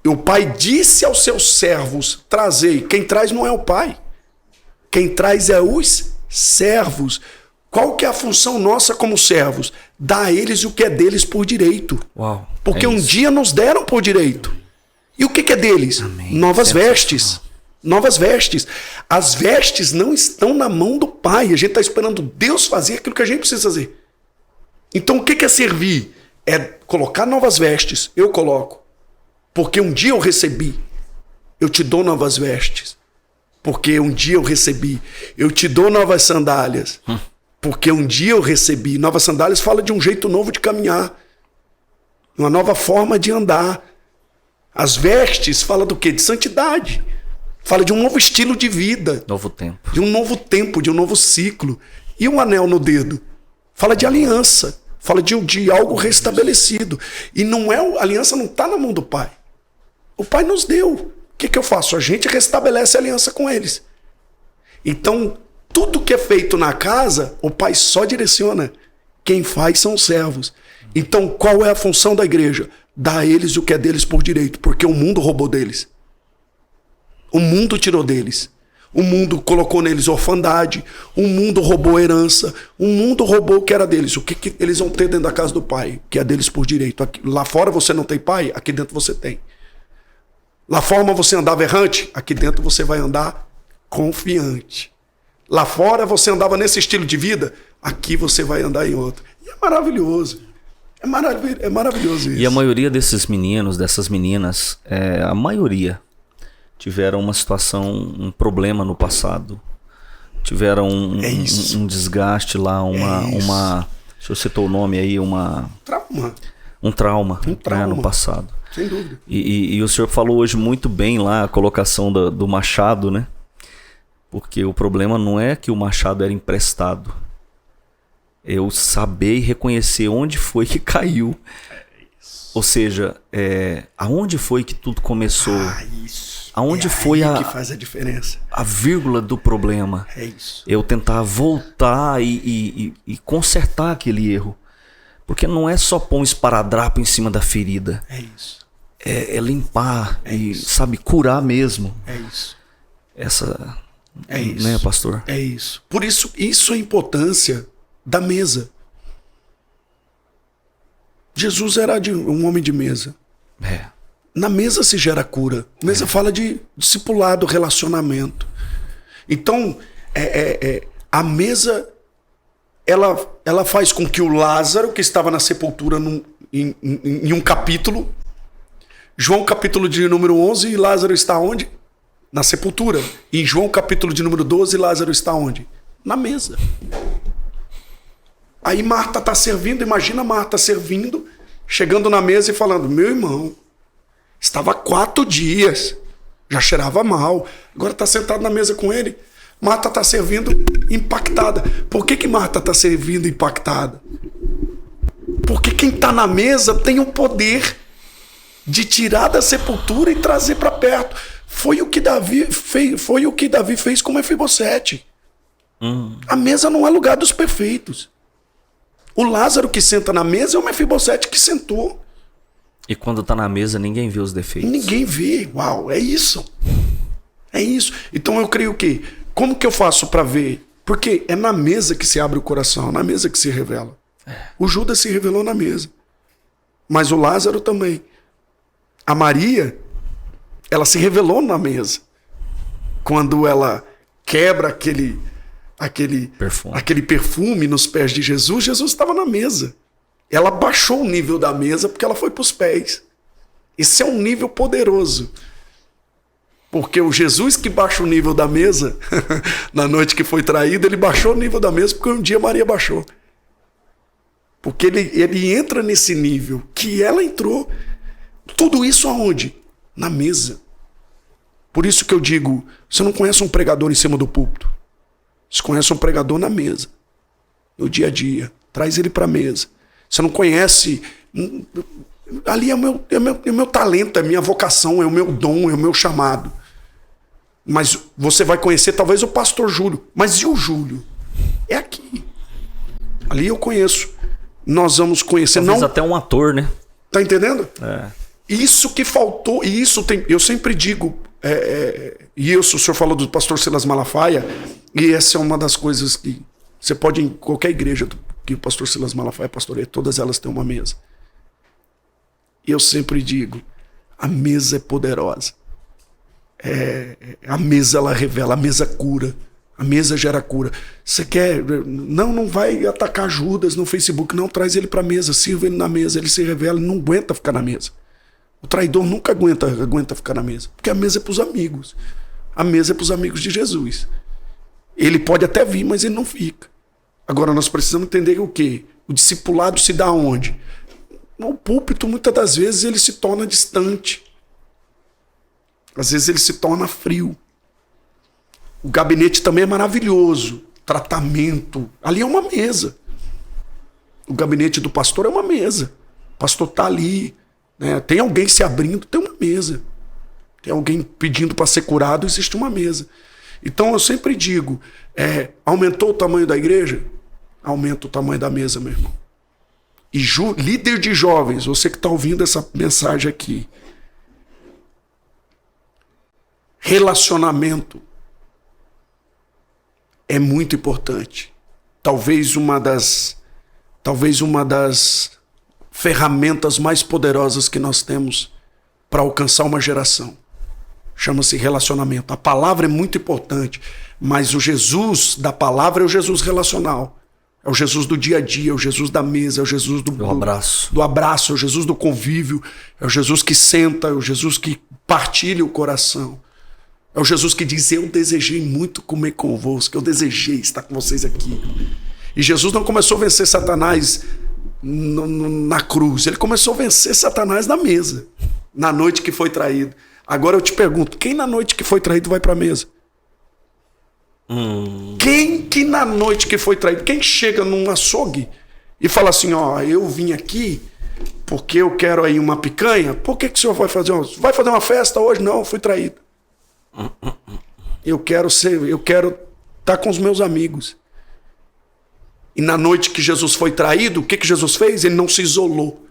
O pai disse aos seus servos, trazei. Quem traz não é o pai. Quem traz é os servos. Qual que é a função nossa como servos? Dar a eles o que é deles por direito. Uau. Porque é um isso. dia nos deram por direito. E o que é deles? Amém. Novas Sensacional. vestes. Novas vestes. As vestes não estão na mão do pai. A gente está esperando Deus fazer aquilo que a gente precisa fazer. Então o que é servir? É colocar novas vestes. Eu coloco. Porque um dia eu recebi. Eu te dou novas vestes. Porque um dia eu recebi. Eu te dou novas sandálias. Porque um dia eu recebi. Novas sandálias fala de um jeito novo de caminhar. Uma nova forma de andar. As vestes fala do quê? De santidade. Fala de um novo estilo de vida. Novo tempo. De um novo tempo, de um novo ciclo. E um anel no dedo? Fala de aliança. Fala de algo restabelecido. E não é a aliança não está na mão do pai. O pai nos deu. O que eu faço? A gente restabelece a aliança com eles. Então, tudo que é feito na casa, o pai só direciona. Quem faz são os servos. Então, qual é a função da igreja? Dar a eles o que é deles por direito, porque o mundo roubou deles. O mundo tirou deles. O mundo colocou neles orfandade. O mundo roubou herança. O mundo roubou o que era deles. O que eles vão ter dentro da casa do pai? Que é deles por direito. Aqui, lá fora você não tem pai, aqui dentro você tem. Lá fora você andava errante, aqui dentro você vai andar confiante. Lá fora você andava nesse estilo de vida, aqui você vai andar em outro. E é maravilhoso. É maravilhoso isso. E a maioria desses meninos, dessas meninas, a maioria tiveram uma situação, um problema no passado, tiveram um desgaste lá, se eu citou o nome aí, um trauma, né, no passado. Sem dúvida. E o senhor falou hoje muito bem lá a colocação do machado, né? Porque o problema não é que o machado era emprestado. Eu saber e reconhecer onde foi que caiu. Ou seja, aonde foi que tudo começou? Isso. Aonde foi que faz a diferença. A vírgula do problema? É isso. Eu tentar voltar e consertar aquele erro. Porque não é só pôr um esparadrapo em cima da ferida. É isso. É limpar sabe, curar mesmo. É isso. É isso. Né, pastor? É isso. Por isso é a importância da mesa. Jesus era um homem de mesa. Na mesa se gera cura. A mesa fala de discipulado, relacionamento. Então, a mesa, ela faz com que o Lázaro, que estava na sepultura em um capítulo, João capítulo de número 11, Lázaro está onde? Na sepultura. Em João capítulo de número 12, Lázaro está onde? Na mesa. Aí Marta está servindo, imagina Marta servindo, chegando na mesa e falando, meu irmão, estava 4 dias, já cheirava mal, agora está sentado na mesa com ele. Marta está servindo impactada. Por que Marta está servindo impactada? Porque quem está na mesa tem o poder de tirar da sepultura e trazer para perto. Foi o que Davi fez com Mefibosete. A mesa não é lugar dos perfeitos. O Lázaro que senta na mesa é o Mefibosete que sentou. E quando tá na mesa, ninguém vê os defeitos. Ninguém vê. Uau, é isso. É isso. Então eu creio que, como que eu faço para ver? Porque é na mesa que se abre o coração, na mesa que se revela. O Judas se revelou na mesa. Mas o Lázaro também. A Maria, ela se revelou na mesa. Quando ela quebra aquele perfume nos pés de Jesus, Jesus estava na mesa. Ela baixou o nível da mesa porque ela foi para os pés. Esse é um nível poderoso. Porque o Jesus que baixa o nível da mesa, na noite que foi traído, ele baixou o nível da mesa porque um dia Maria baixou. Porque ele entra nesse nível que ela entrou. Tudo isso aonde? Na mesa. Por isso que eu digo, você não conhece um pregador em cima do púlpito. Você conhece um pregador na mesa. No dia a dia. Traz ele para a mesa. Você não conhece... Ali é o meu talento, é a minha vocação, é o meu dom, é o meu chamado. Mas você vai conhecer talvez o pastor Júlio. Mas e o Júlio? É aqui. Ali eu conheço. Nós vamos conhecer... Talvez não até um ator, né? Tá entendendo? É. Isso que faltou, e isso tem... Eu sempre digo... e o senhor falou do pastor Silas Malafaia, e essa é uma das coisas que... Você pode ir em qualquer igreja que o pastor Silas Malafaia pastoreia, todas elas têm uma mesa. E eu sempre digo, a mesa é poderosa. A mesa ela revela, a mesa cura, a mesa gera cura. Você quer, não vai atacar Judas no Facebook, não, traz ele para a mesa, sirva ele na mesa, ele se revela, ele não aguenta ficar na mesa. O traidor nunca aguenta ficar na mesa, porque a mesa é para os amigos. A mesa é para os amigos de Jesus. Ele pode até vir, mas ele não fica. Agora nós precisamos entender o quê? O discipulado se dá onde? No púlpito, muitas das vezes, ele se torna distante. Às vezes ele se torna frio. O gabinete também é maravilhoso. Tratamento. Ali é uma mesa. O gabinete do pastor é uma mesa. O pastor está ali. Né? Tem alguém se abrindo, tem uma mesa. Tem alguém pedindo para ser curado, existe uma mesa. Então eu sempre digo, aumentou o tamanho da igreja? Aumenta o tamanho da mesa, meu irmão. E líder de jovens, você que está ouvindo essa mensagem aqui, relacionamento é muito importante. Talvez uma das ferramentas mais poderosas que nós temos para alcançar uma geração. Chama-se relacionamento. A palavra é muito importante, mas o Jesus da palavra é o Jesus relacional. É o Jesus do dia a dia, é o Jesus da mesa, é o Jesus do abraço. Do abraço, é o Jesus do convívio, é o Jesus que senta, é o Jesus que partilha o coração. É o Jesus que diz, eu desejei muito comer convosco, eu desejei estar com vocês aqui. E Jesus não começou a vencer Satanás na cruz, ele começou a vencer Satanás na mesa, na noite que foi traído. Agora eu te pergunto, quem na noite que foi traído vai para a mesa? Quem que na noite que foi traído, quem chega num açougue e fala assim, ó, eu vim aqui porque eu quero aí uma picanha, por que o senhor vai fazer? Vai fazer uma festa hoje? Não, eu fui traído. Eu quero estar com os meus amigos. E na noite que Jesus foi traído, o que Jesus fez? Ele não se isolou.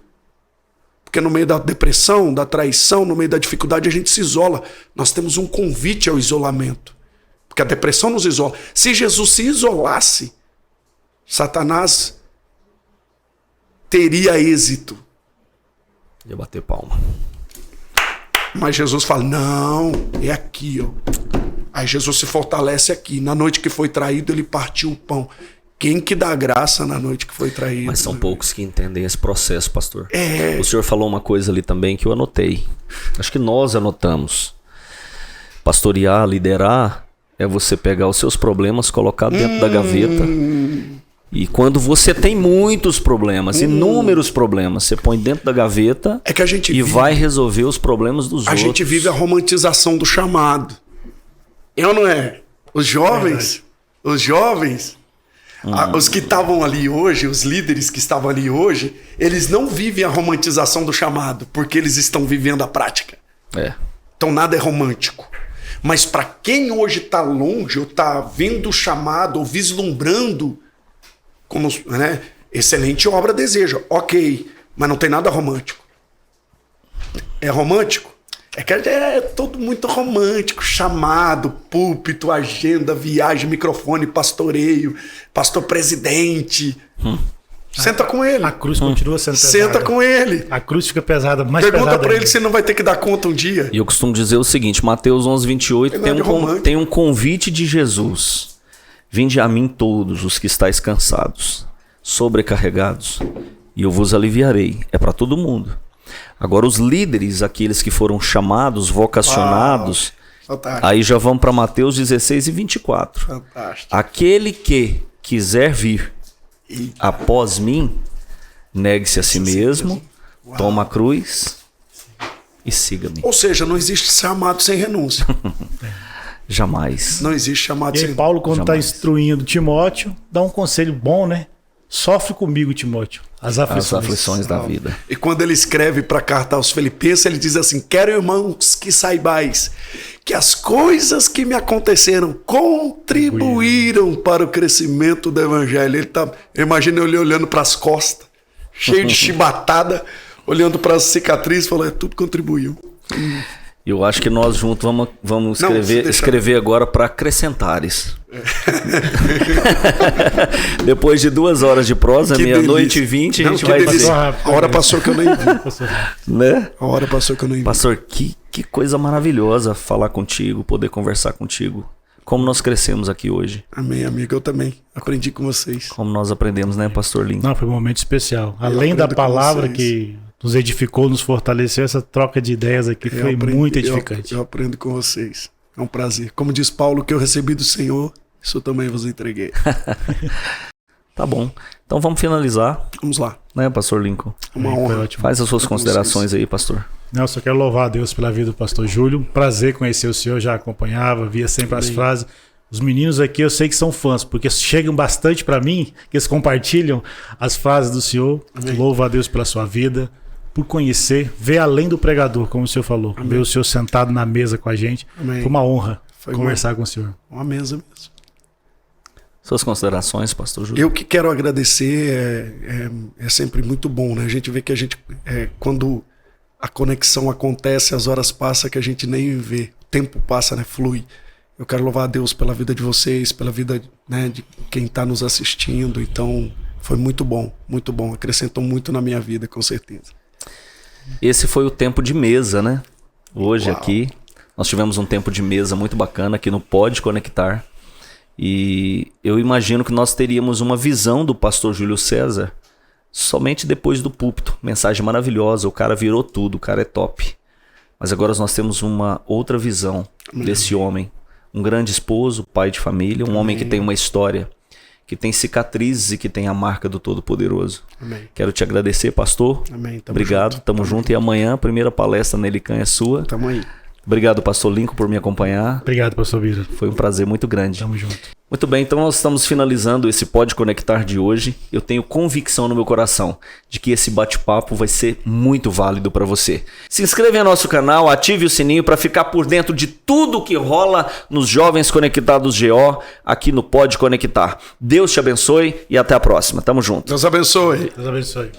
Porque no meio da depressão, da traição, no meio da dificuldade, a gente se isola. Nós temos um convite ao isolamento. Porque a depressão nos isola. Se Jesus se isolasse, Satanás teria êxito. Ia bater palma. Mas Jesus fala, não, é aqui, ó. Aí Jesus se fortalece aqui. Na noite que foi traído, ele partiu o pão. Quem que dá graça na noite que foi traído? Mas são poucos que entendem esse processo, pastor. O senhor falou uma coisa ali também que eu anotei. Acho que nós anotamos. Pastorear, liderar, é você pegar os seus problemas, colocar dentro da gaveta. E quando você tem muitos problemas, inúmeros problemas, você põe dentro da gaveta que a gente vai resolver os problemas dos outros. A gente vive a romantização do chamado. Eu não é? Os jovens, os que estavam ali hoje, os líderes que estavam ali hoje, eles não vivem a romantização do chamado, porque eles estão vivendo a prática. Então nada é romântico. Mas para quem hoje está longe, ou está vendo o chamado, ou vislumbrando, como, né, excelente obra deseja, ok, mas não tem nada romântico. É romântico? É que é tudo muito romântico, chamado, púlpito, agenda, viagem, microfone, pastoreio, pastor presidente. Senta com ele. A cruz continua sendo pesada. Senta com ele. A cruz fica pesada, mais Pergunta pesada. para ele se não vai ter que dar conta um dia. E eu costumo dizer o seguinte, Mateus 11:28 tem um convite de Jesus. Vinde a mim todos os que estáis cansados, sobrecarregados, e eu vos aliviarei. É para todo mundo. Agora os líderes, aqueles que foram chamados, vocacionados, aí já vão para Mateus 16:24. Fantástico. Aquele que quiser vir após mim, negue-se a si mesmo, toma a cruz e siga-me. Ou seja, não existe chamado sem renúncia. Jamais. Não existe chamado E sem aí Paulo, quando está Jamais. instruindo Timóteo, dá um conselho bom, né? Sofre comigo, Timóteo, as aflições da vida. E quando ele escreve para a carta aos Filipenses, ele diz assim, quero, irmãos, que saibais que as coisas que me aconteceram contribuíram para o crescimento do evangelho. Imagina ele olhando para as costas, cheio de chibatada, olhando para as cicatrizes, falando, tudo contribuiu. Eu acho que nós juntos vamos escrever agora para acrescentares. Depois de 2 horas de prosa, meia-noite e 20, a gente vai dizer. A hora passou que eu nem vi. Né? A hora passou que eu nem vi. Pastor, que coisa maravilhosa falar contigo, poder conversar contigo. Como nós crescemos aqui hoje. Amém, amigo. Eu também aprendi com vocês. Como nós aprendemos, né, Pastor Lin? Não, foi um momento especial. Além da palavra que nos edificou, nos fortaleceu, essa troca de ideias aqui foi muito edificante. Eu aprendo com vocês. É um prazer. Como diz Paulo, que eu recebi do Senhor, isso eu também vos entreguei. Tá bom. Então vamos finalizar. Vamos lá. Né, Pastor Lincoln? Uma honra. Faz as suas considerações aí, pastor. Não, eu só quero louvar a Deus pela vida do pastor Júlio. Prazer conhecer o senhor, já acompanhava, via sempre as frases. Os meninos aqui eu sei que são fãs, porque chegam bastante para mim, que eles compartilham as frases do senhor. Louvo a Deus pela sua vida, por conhecer, ver além do pregador, como o senhor falou. Ver o senhor sentado na mesa com a gente. Foi uma honra conversar com o senhor. Uma mesa mesmo. Suas considerações, pastor Júlio? Eu que quero agradecer, é sempre muito bom, né? A gente vê que quando a conexão acontece, as horas passam que a gente nem vê. O tempo passa, né? Flui. Eu quero louvar a Deus pela vida de vocês, pela vida, né, de quem está nos assistindo. Então, foi muito bom, muito bom. Acrescentou muito na minha vida, com certeza. Esse foi o tempo de mesa, né? Hoje aqui, nós tivemos um tempo de mesa muito bacana aqui no Pode Conectar. E eu imagino que nós teríamos uma visão do pastor Júlio César somente depois do púlpito. Mensagem maravilhosa, o cara virou tudo, o cara é top. Mas agora nós temos uma outra visão desse homem. Um grande esposo, pai de família, um homem que tem uma história, que tem cicatrizes e que tem a marca do Todo-Poderoso. Quero te agradecer, pastor. Obrigado, tamo junto. E amanhã a primeira palestra na Elican é sua. Tamo aí. Obrigado, pastor Lincoln, por me acompanhar. Obrigado, pastor Bira. Foi um prazer muito grande. Tamo junto. Muito bem, então nós estamos finalizando esse Pode Conectar de hoje. Eu tenho convicção no meu coração de que esse bate-papo vai ser muito válido para você. Se inscreva em nosso canal, ative o sininho para ficar por dentro de tudo que rola nos Jovens Conectados GO aqui no Pode Conectar. Deus te abençoe e até a próxima. Tamo junto. Deus abençoe. Deus abençoe.